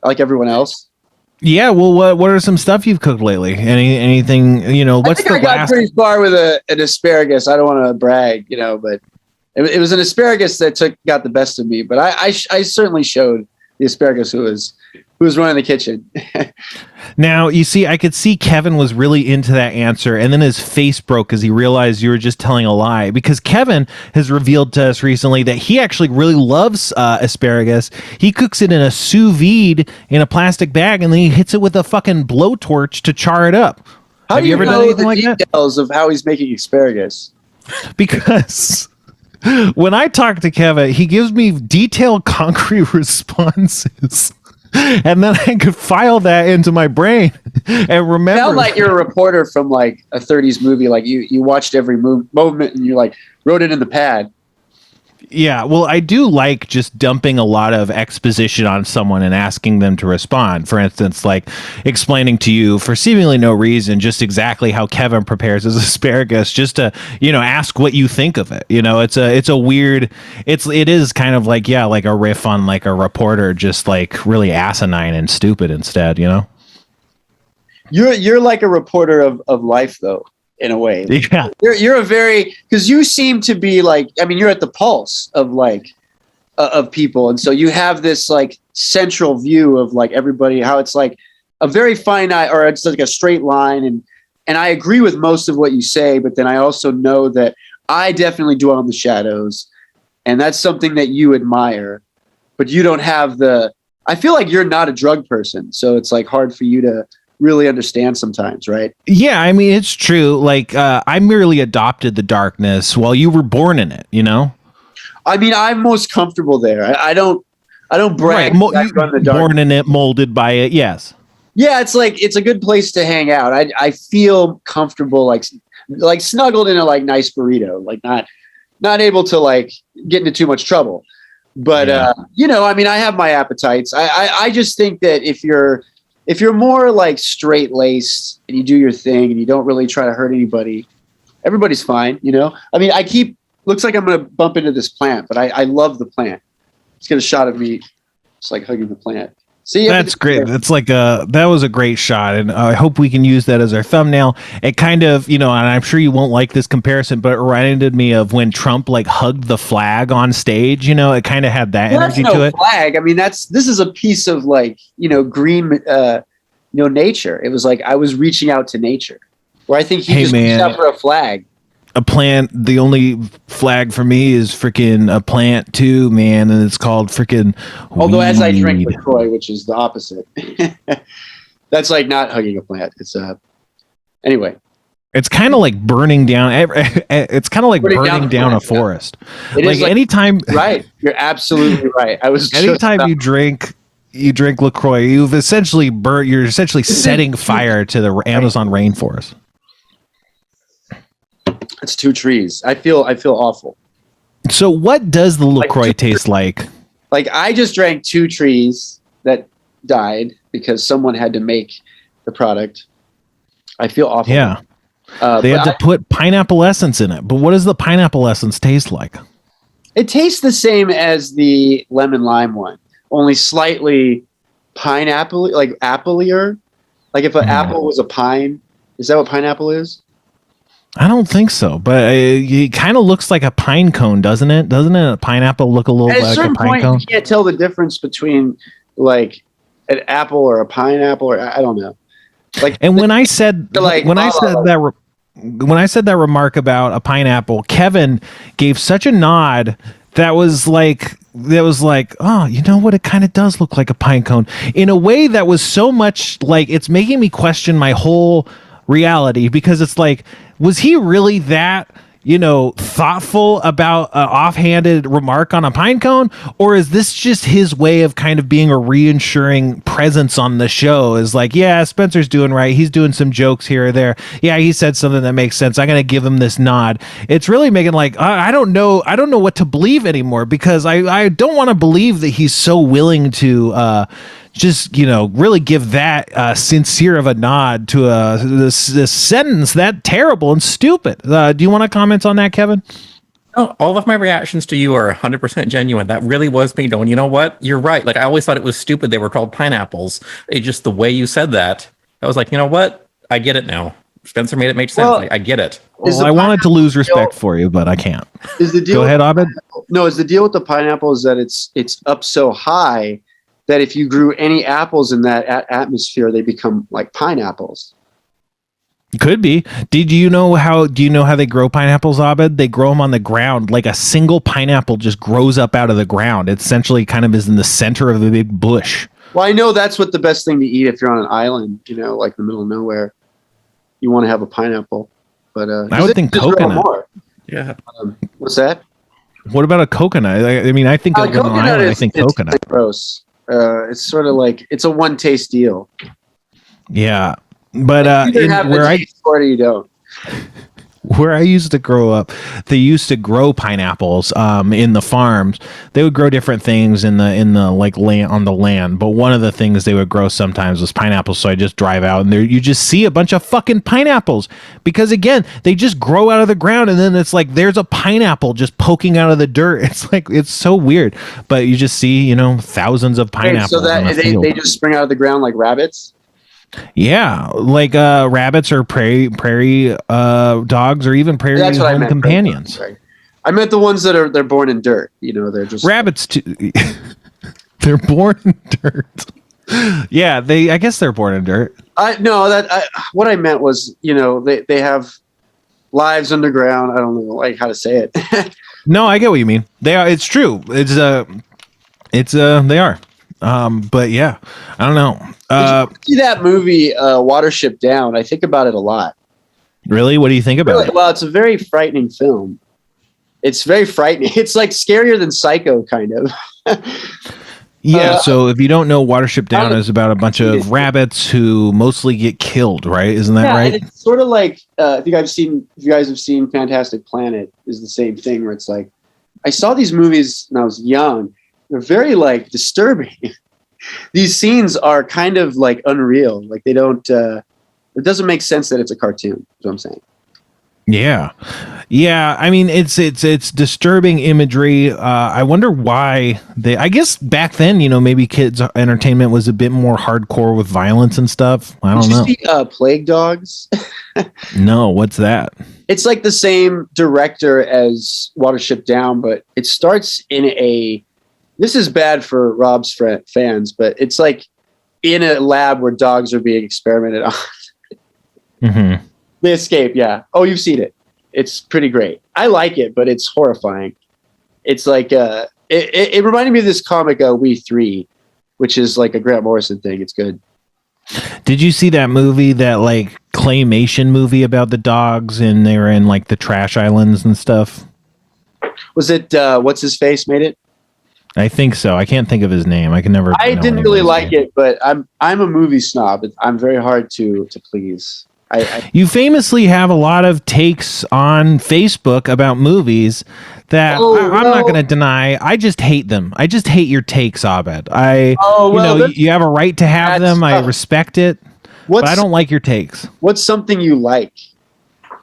like everyone else. Yeah, well, what are some stuff you've cooked lately? Anything, what's I think I got pretty far with an asparagus. I don't want to brag, but it was an asparagus that got the best of me. But I certainly showed the asparagus who was running the kitchen. Now, you see, I could see Kevin was really into that answer, and then his face broke as he realized you were just telling a lie, because Kevin has revealed to us recently that he actually really loves asparagus. He cooks it in a sous vide in a plastic bag, and then he hits it with a fucking blowtorch to char it up. How do you ever done anything like that? Details of how he's making asparagus? Because when I talk to Kevin, he gives me detailed, concrete responses. And then I could file that into my brain and remember. Sound like you're a reporter from like a 30s movie. Like you watched every movement and you like wrote it in the pad. Yeah, well, I do like just dumping a lot of exposition on someone and asking them to respond. For instance, like explaining to you for seemingly no reason just exactly how Kevin prepares his asparagus, just to ask what you think of it. It's a weird. It is kind of like like a riff on like a reporter, just like really asinine and stupid instead. You're like a reporter of life though. In a way, yeah, you're a very, because you seem to be like, I mean, you're at the pulse of like of people, and so you have this like central view of like everybody, how it's like a very finite, or it's like a straight line, and I agree with most of what you say, but then I also know that I definitely dwell in the shadows, and that's something that you admire, but you don't have I feel like you're not a drug person, so it's like hard for you to really understand sometimes, right? Yeah, I mean, it's true. Like, I merely adopted the darkness while you were born in it, I mean, I'm most comfortable there. I don't brag. Right. Born in it, molded by it, yes. Yeah, it's like, it's a good place to hang out. I feel comfortable, like snuggled in a like nice burrito, like not able to like get into too much trouble. But, I mean, I have my appetites. I just think that if you're more like straight laced and you do your thing and you don't really try to hurt anybody, everybody's fine. I mean, looks like I'm going to bump into this plant, but I love the plant. Let's get a shot of me just like hugging the plant. See, that's great. That's like that was a great shot, and I hope we can use that as our thumbnail. It kind of, and I'm sure you won't like this comparison, but it reminded me of when Trump like hugged the flag on stage. It kind of had that energy to it. Flag. I mean, this is a piece of like green, nature. It was like I was reaching out to nature, where I think he just reached out for a flag. A plant, the only flag for me is freaking a plant too, man, and it's called freaking Although as I drink LaCroix, which is the opposite. That's like not hugging a plant. It's anyway. It's kind of like burning down. It's kind of like burning down a forest. Like anytime, right? You're absolutely right. Anytime you drink LaCroix, you've essentially burnt. You're essentially setting fire to the Amazon rainforest. It's 2 trees. I feel awful. So what does the LaCroix taste like? Like I just drank 2 trees that died because someone had to make the product. I feel awful. Yeah. They had to put pineapple essence in it. But what does the pineapple essence taste like? It tastes the same as the lemon lime one, only slightly pineapple, like apple-ier. Like if an apple was a pine, is that what pineapple is? I don't think so, but it kind of looks like a pine cone, doesn't it? Doesn't a pineapple look a little like a pine cone? You can't tell the difference between like an apple or a pineapple, or I don't know. Like, And when I said when I said that remark about a pineapple, Kevin gave such a nod that was like, oh, you know what? It kind of does look like a pine cone in a way that was so much like it's making me question my whole reality, because it's like, was he really that, thoughtful about an offhanded remark on a pine cone, or is this just his way of kind of being a reassuring presence on the show? Is like, yeah, Spencer's doing right. He's doing some jokes here or there. Yeah, he said something that makes sense. I'm going to give him this nod. It's really making like, I don't know what to believe anymore, because I don't want to believe that he's so willing to just really give that sincere of a nod to this sentence that terrible and stupid. Do you want to comment on that, Kevin? No, all of my reactions to you are 100% genuine. That really was me going, you know what? You're right. Like, I always thought it was stupid they were called pineapples. It just, the way you said that, I was like, you know what? I get it now. Spencer made it make sense. Well, I get it. Well, I wanted to lose respect for you, but I can't. Is the deal? Go ahead, Abed. No, is the deal with the pineapple is that it's up so high that if you grew any apples in that atmosphere, they become like pineapples. Could be. Do you know how they grow pineapples, Abed? They grow them on the ground. Like a single pineapple just grows up out of the ground. It essentially kind of is in the center of a big bush. Well, I know that's what the best thing to eat if you're on an island, like in the middle of nowhere. You want to have a pineapple, but I would think coconut. Yeah. What's that? What about a coconut? I mean, I think of an island. I think coconut. It's gross. It's sort of like it's a one taste deal. Yeah, but where I used to grow up, they used to grow pineapples in the farms. They would grow different things in the like land on the land, but one of the things they would grow sometimes was pineapples. So I just drive out and there you just see a bunch of fucking pineapples, because again, they just grow out of the ground and then it's like there's a pineapple just poking out of the dirt. It's like, it's so weird, but you just see thousands of pineapples. So that they just spring out of the ground like rabbits. Yeah, like rabbits or prairie dogs or even prairie home companions. I meant the ones that they're born in dirt. They're just rabbits too. They're born in dirt. Yeah, I guess they're born in dirt. What I meant was, they have lives underground. I don't know how to say it. No, I get what you mean. They are. It's true. They are. But yeah, I don't know. Did you see that movie, Watership Down? I think about it a lot. Really? What do you think about it? Well, it's a very frightening film. It's very frightening. It's like scarier than Psycho, kind of. Yeah. So if you don't know, Watership Down is about a bunch of rabbits who mostly get killed, right? Isn't that right? It's sort of like I think if you guys have seen Fantastic Planet, is the same thing where it's like I saw these movies when I was young. They're very like disturbing. These scenes are kind of like unreal. Like they don't. It doesn't make sense that it's a cartoon. Is what I'm saying. Yeah. I mean, it's disturbing imagery. I wonder why I guess back then, maybe kids' entertainment was a bit more hardcore with violence and stuff. I don't know. Did you see Plague Dogs? No, what's that? It's like the same director as Watership Down, but it starts in this is bad for Rob's fans, but it's like in a lab where dogs are being experimented on. Mm-hmm. They escape, yeah. Oh, you've seen it. It's pretty great. I like it, but it's horrifying. It's like it reminded me of this comic We Three, which is like a Grant Morrison thing. It's good. Did you see that movie, that like claymation movie about the dogs, and they were in like the trash islands and stuff? Was it what's his face made it? I think so. I can't think of his name. I didn't really like it, but I'm a movie snob. I'm very hard to please. You famously have a lot of takes on Facebook about movies that I'm not going to deny. I just hate them. I just hate your takes, Abed. You have a right to have them. I respect it, but I don't like your takes. What's something you like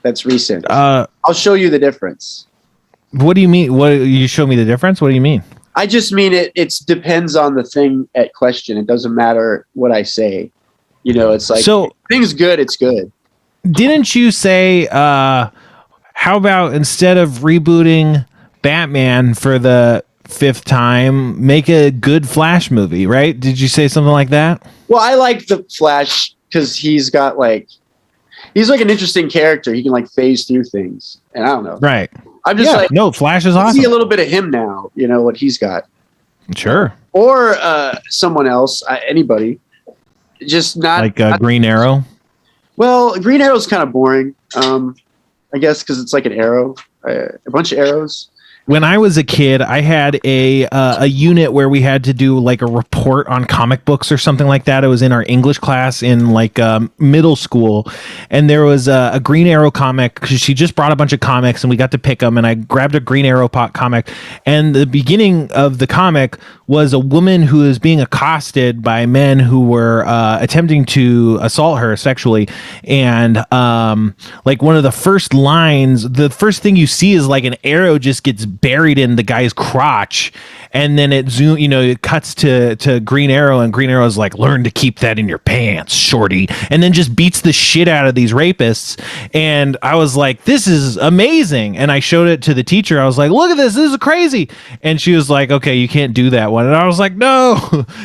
that's recent? I'll show you the difference. What do you mean? What you show me the difference? What do you mean? I just mean it depends on the thing at question. It doesn't matter what I say. It's like, if thing's good, it's good. Didn't you say, how about instead of rebooting Batman for the fifth time, make a good Flash movie, right? Did you say something like that? Well, I like the Flash because he's like an interesting character. He can like phase through things, and I don't know. Right. I'm just like, no, Flash is see a awesome. little bit of him now. You know what he's got, Sure. or someone else, anybody, just not Like Green Arrow. Well, Green Arrow's kind of boring, I guess, because it's like an arrow, a bunch of arrows. When I was a kid, I had a unit where we had to do like a report on comic books or something like that. It was in our English class in like middle school, and there was a Green Arrow comic because she just brought a bunch of comics and we got to pick them. And I grabbed a Green Arrow comic, and the beginning of the comic was a woman who is being accosted by men who were attempting to assault her sexually, and like one of the first lines, the first thing you see is like an arrow just gets buried in the guy's crotch, and then it cuts to Green Arrow, and Green Arrow's like, learn to keep that in your pants, shorty, and then just beats the shit out of these rapists. And I was like, this is amazing, and I showed it to the teacher. I was like, look at this is crazy. And she was like, okay, you can't do that one. And I was like, no.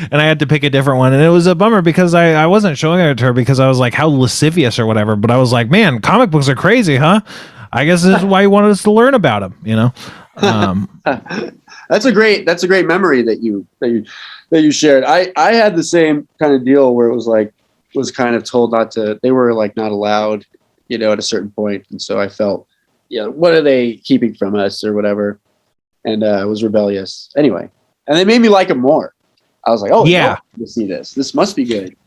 And I had to pick a different one, and it was a bummer because I wasn't showing it to her because I was like, how lascivious or whatever, but I was like, man, comic books are crazy, huh? I guess this is why you wanted us to learn about them, you know. That's a great memory that you shared. I had the same kind of deal where it was kind of told not to. They were like not allowed, you know, at a certain point, and so I felt, what are they keeping from us or whatever, and I was rebellious anyway. And they made me like them more. I was like, oh yeah, to see this. This must be good.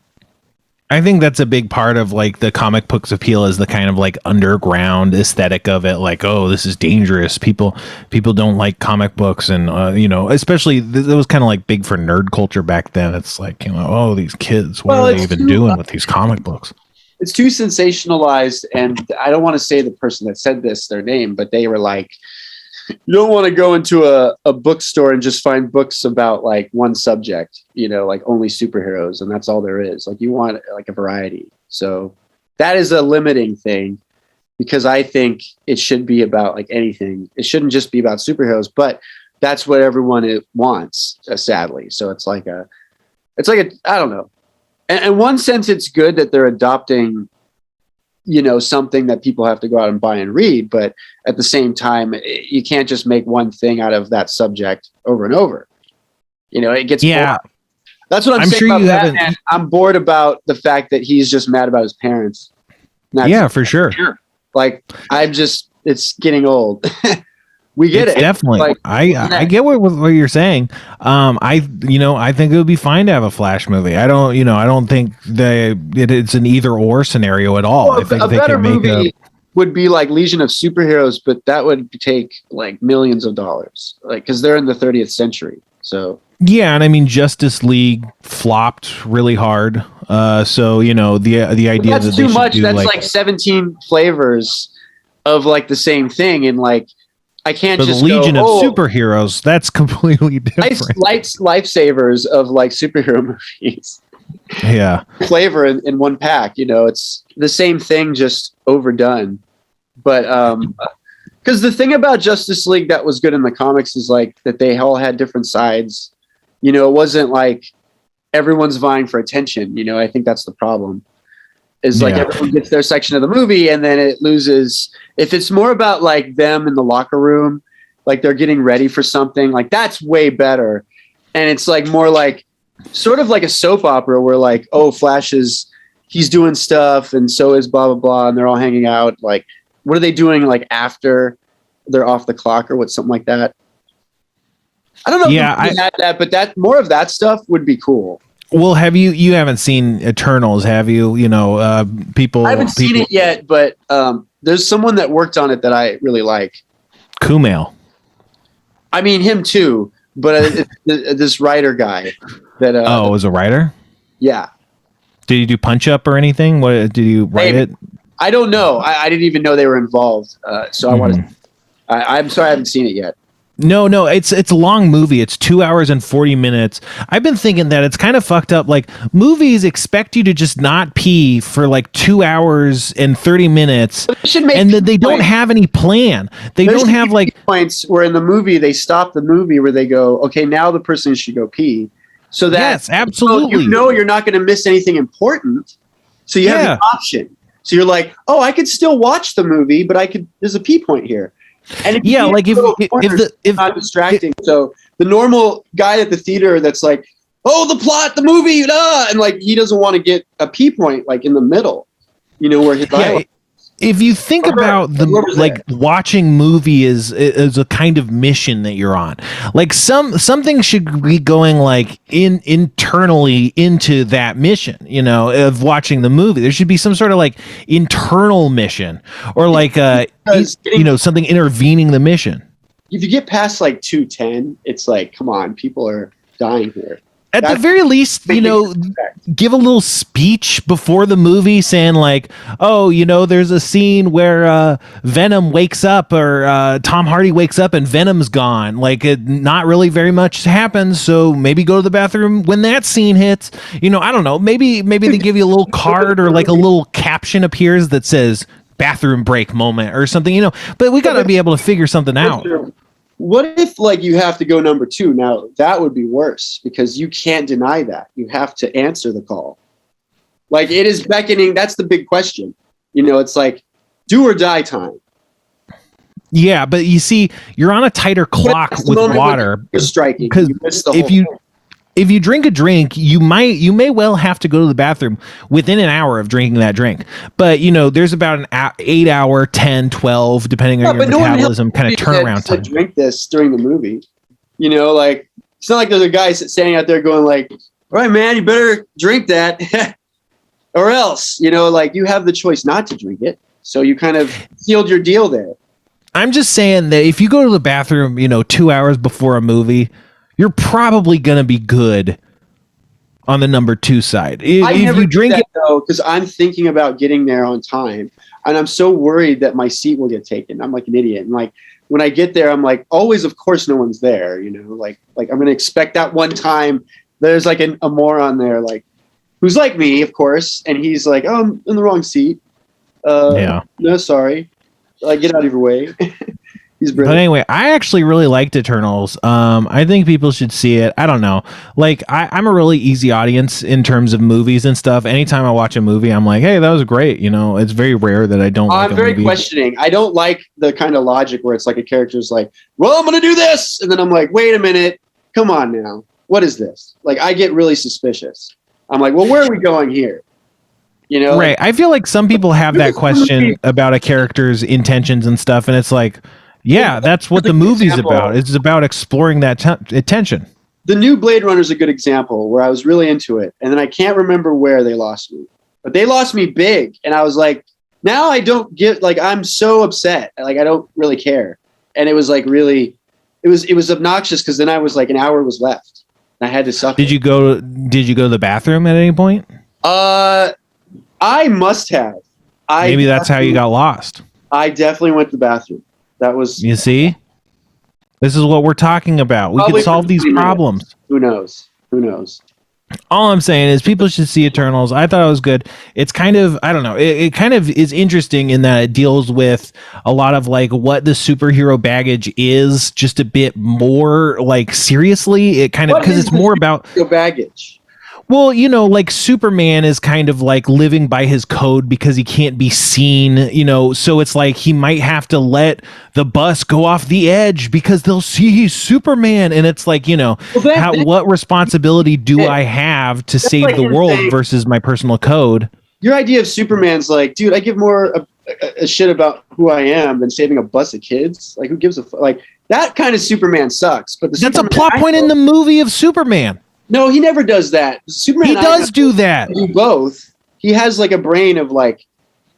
I think that's a big part of like the comic books appeal is the kind of like underground aesthetic of it. Like, oh, this is dangerous. People don't like comic books, and especially it was kind of like big for nerd culture back then. It's like, oh, these kids, what are they even doing with these comic books? It's too sensationalized, and I don't want to say the person that said this their name, but they were like, you don't want to go into a bookstore and just find books about like one subject, like only superheroes, and that's all there is. Like you want like a variety. So that is a limiting thing, because I think it should be about like anything. It shouldn't just be about superheroes, but that's what everyone wants, sadly. So it's like a I don't know. And in one sense, it's good that they're adopting something that people have to go out and buy and read, but at the same time, you can't just make one thing out of that subject over and over. It gets boring. That's what I'm saying sure about Batman. I'm bored about the fact that he's just mad about his parents. For sure. Like it's getting old. We get it. Definitely. Like, I get what you're saying. I think it would be fine to have a Flash movie. I don't think it's an either or scenario at all. I think a better movie would be like Legion of Superheroes, but that would take like millions of dollars, like because they're in the 30th century. So yeah, and I mean Justice League flopped really hard. So the idea that's that too much. That's like 17 flavors of like the same thing, and like. I can't just the Legion of Superheroes. That's completely different. Lifesavers of like superhero movies. Yeah, flavor in one pack. It's the same thing, just overdone. But because the thing about Justice League that was good in the comics is like that they all had different sides. It wasn't like everyone's vying for attention. I think that's the problem. Is like everyone gets their section of the movie and then it loses. If it's more about like them in the locker room, like they're getting ready for something, like that's way better. And it's like more like sort of like a soap opera where like, oh, Flash he's doing stuff and so is blah, blah, blah. And they're all hanging out. Like, what are they doing like after they're off the clock or something like that? I don't know if we had that, but that more of that stuff would be cool. Well, you haven't seen Eternals, have you? People. I haven't seen it yet, but there's someone that worked on it that I really like. Kumail. I mean, him too, but this writer guy that. Was a writer? Yeah. Did you do Punch Up or anything? What did you write it? I don't know. I didn't even know they were involved. So I want to. I'm sorry, I haven't seen it yet. No, it's a long movie. It's 2 hours and 40 minutes. I've been thinking that it's kind of fucked up. Like, movies expect you to just not pee for like 2 hours and 30 minutes, and that they don't have any plan. They don't have like points where in the movie they stop the movie where they go, okay, now the person should go pee, so that yes, absolutely. you know you're not going to miss anything important. So you have the option. So you're like, oh, I could still watch the movie, but there's a pee point here. And if it's not distracting. So the normal guy at the theater that's like, oh, the plot, the movie, and like he doesn't want to get a pee point like in the middle, where his eye. If you think about watching movie is a kind of mission that you're on, like something should be going like internally into that mission, of watching the movie. There should be some sort of like internal mission or like something intervening the mission. If you get past like 2:10, it's like, come on, people are dying here. At the very least, give a little speech before the movie saying like, oh, there's a scene where Venom wakes up or Tom Hardy wakes up and Venom's gone. Like, not really very much happens. So maybe go to the bathroom when that scene hits. I don't know. Maybe they give you a little card or like a little caption appears that says bathroom break moment or something, but we got to be able to figure something out. What if like you have to go number 2? Now that would be worse because you can't deny that. You have to answer the call. Like it is beckoning. That's the big question. It's like do or die time. Yeah, but you see, you're on a tighter clock with water. Striking because if you drink a drink, you may well have to go to the bathroom within an hour of drinking that drink. But, there's about an 8 hour, 10, 12, depending on your metabolism kind of turnaround time. Drink this during the movie. Like it's not like there's a guy standing out there going like, all right, man, you better drink that or else, like you have the choice not to drink it. So you kind of sealed your deal there. I'm just saying that if you go to the bathroom, 2 hours before a movie, you're probably going to be good on the number 2 side. If you drink it though, because I'm thinking about getting there on time, and I'm so worried that my seat will get taken. I'm like an idiot, and like when I get there, I'm like, always, of course, no one's there. Like I'm going to expect that one time there's like a moron there, like who's like me, of course, and he's like, oh, I'm in the wrong seat. No, sorry, get out of your way. But anyway, I actually really liked Eternals. I think people should see it. I don't know. Like, I'm a really easy audience in terms of movies and stuff. Anytime I watch a movie, I'm like, hey, that was great. It's very rare that I don't like a movie. I'm very questioning. I don't like the kind of logic where it's like a character's like, well, I'm going to do this. And then I'm like, wait a minute. Come on now. What is this? Like, I get really suspicious. I'm like, well, where are we going here? Right. I feel like some people have that question about a character's intentions and stuff. And it's like, yeah, that's what the movie's about. It's about exploring that attention. The new Blade Runner is a good example where I was really into it. And then I can't remember where they lost me. But they lost me big. And I was like, now I don't get, like, I'm so upset. Like, I don't really care. And it was like really, it was obnoxious because then I was like, an hour was left. And I had to suffer. Did you go to the bathroom at any point? I must have. Maybe that's how you got lost. I definitely went to the bathroom. That was. You see? This is what we're talking about. We can solve these problems. Who knows? All I'm saying is people should see Eternals. I thought it was good. It's kind of, I don't know. It kind of is interesting in that it deals with a lot of like what the superhero baggage is just a bit more like seriously. It kind of, because it's more about baggage. Well, like Superman is kind of like living by his code because he can't be seen, so it's like he might have to let the bus go off the edge because they'll see he's Superman. And it's like, what responsibility do I have to save like the world versus my personal code? Your idea of Superman's like, dude, I give more a shit about who I am than saving a bus of kids. Like, who gives a like that kind of Superman sucks. But that's a plot point in the movie of Superman. No, he never does that. Superman. He does do that. Do both. He has like a brain of like,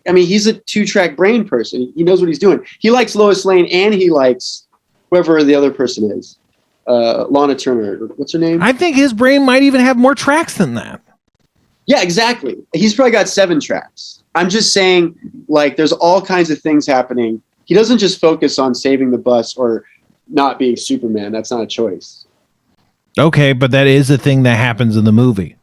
I mean, he's a 2-track brain person. He knows what he's doing. He likes Lois Lane and he likes whoever the other person is. Lana Turner. What's her name? I think his brain might even have more tracks than that. Yeah, exactly. He's probably got 7 tracks. I'm just saying, like, there's all kinds of things happening. He doesn't just focus on saving the bus or not being Superman. That's not a choice. Okay, but that is a thing that happens in the movie.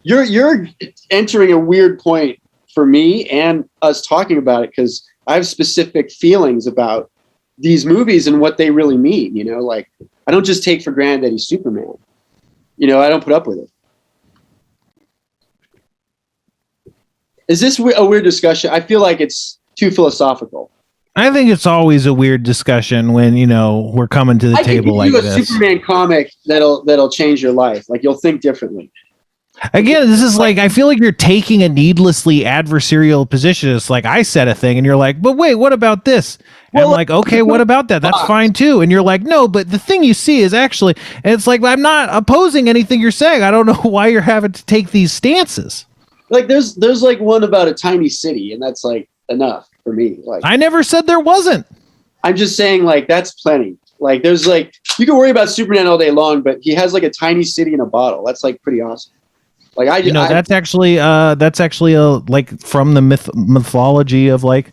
You're entering a weird point for me and us talking about it, because I have specific feelings about these movies and what they really mean. You know, like I don't just take for granted that he's Superman. You know, I don't put up with it. Is this a weird discussion? I feel like it's too philosophical. I think it's always a weird discussion when, you know, we're coming to the table like I can give this. you a Superman comic that'll change your life. Like you'll think differently. Again, this is like, I feel like you're taking a needlessly adversarial position. It's like I said a thing and you're like, but wait, what about this? And I'm like, okay, what about that? That's fine too. And you're like, no, but the thing you see is actually, and it's like, I'm not opposing anything you're saying. I don't know why you're having to take these stances. Like there's like one about a tiny city, and that's like enough for me. Like I never said there wasn't. I'm just saying like that's plenty. Like there's like, you can worry about Superman all day long, but he has like a tiny city in a bottle. That's like pretty awesome. Like that's actually like from the mythology of like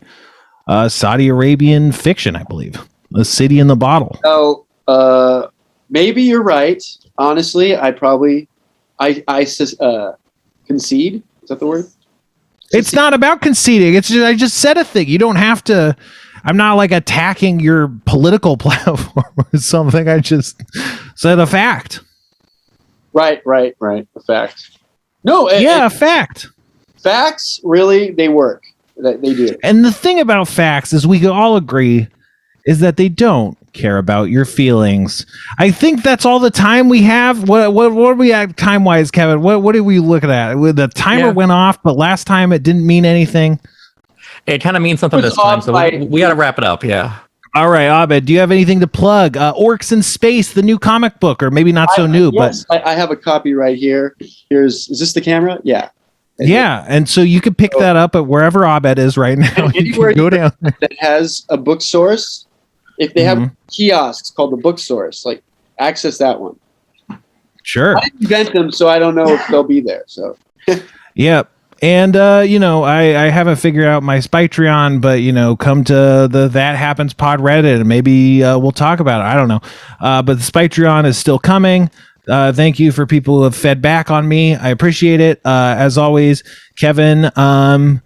Saudi Arabian fiction, I believe. A city in the bottle. Oh, maybe you're right. Honestly, I concede. Is that the word? It's not about conceding. It's just, I just said a thing. You don't have to. I'm not like attacking your political platform or something. I just said a fact. Right. A fact. No. A fact. Facts, really, they work. They do. And the thing about facts is we can all agree is that they don't care about your feelings. I think that's all the time we have. What are we at time wise, Kevin? What are we looking at? The timer went off, but last time it didn't mean anything. It kind of means something this time, so we got to wrap it up. Yeah. All right, Abed, do you have anything to plug? Orcs in Space, the new comic book, or maybe not so new, yes, but I have a copy right here. Is this the camera? Yeah. Yeah, and so you can pick that up at wherever Abed is right now. Anywhere you can go down there. that has a book source. If they have kiosks called the book source, like access that one. Sure. I didn't invent them, so I don't know if they'll be there. So. Yep. And I haven't figured out my Spytreon, but come to the That Happens Pod Reddit and maybe we'll talk about it. I don't know. But the Spytreon is still coming. Thank you for people who have fed back on me. I appreciate it. As always, Kevin, don't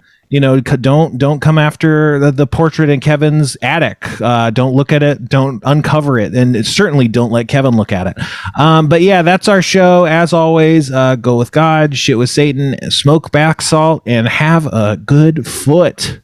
come after the portrait in Kevin's attic. Don't look at it. Don't uncover it. And certainly don't let Kevin look at it. But yeah, that's our show. As always, go with God, shit with Satan, smoke bath salt, and have a good foot.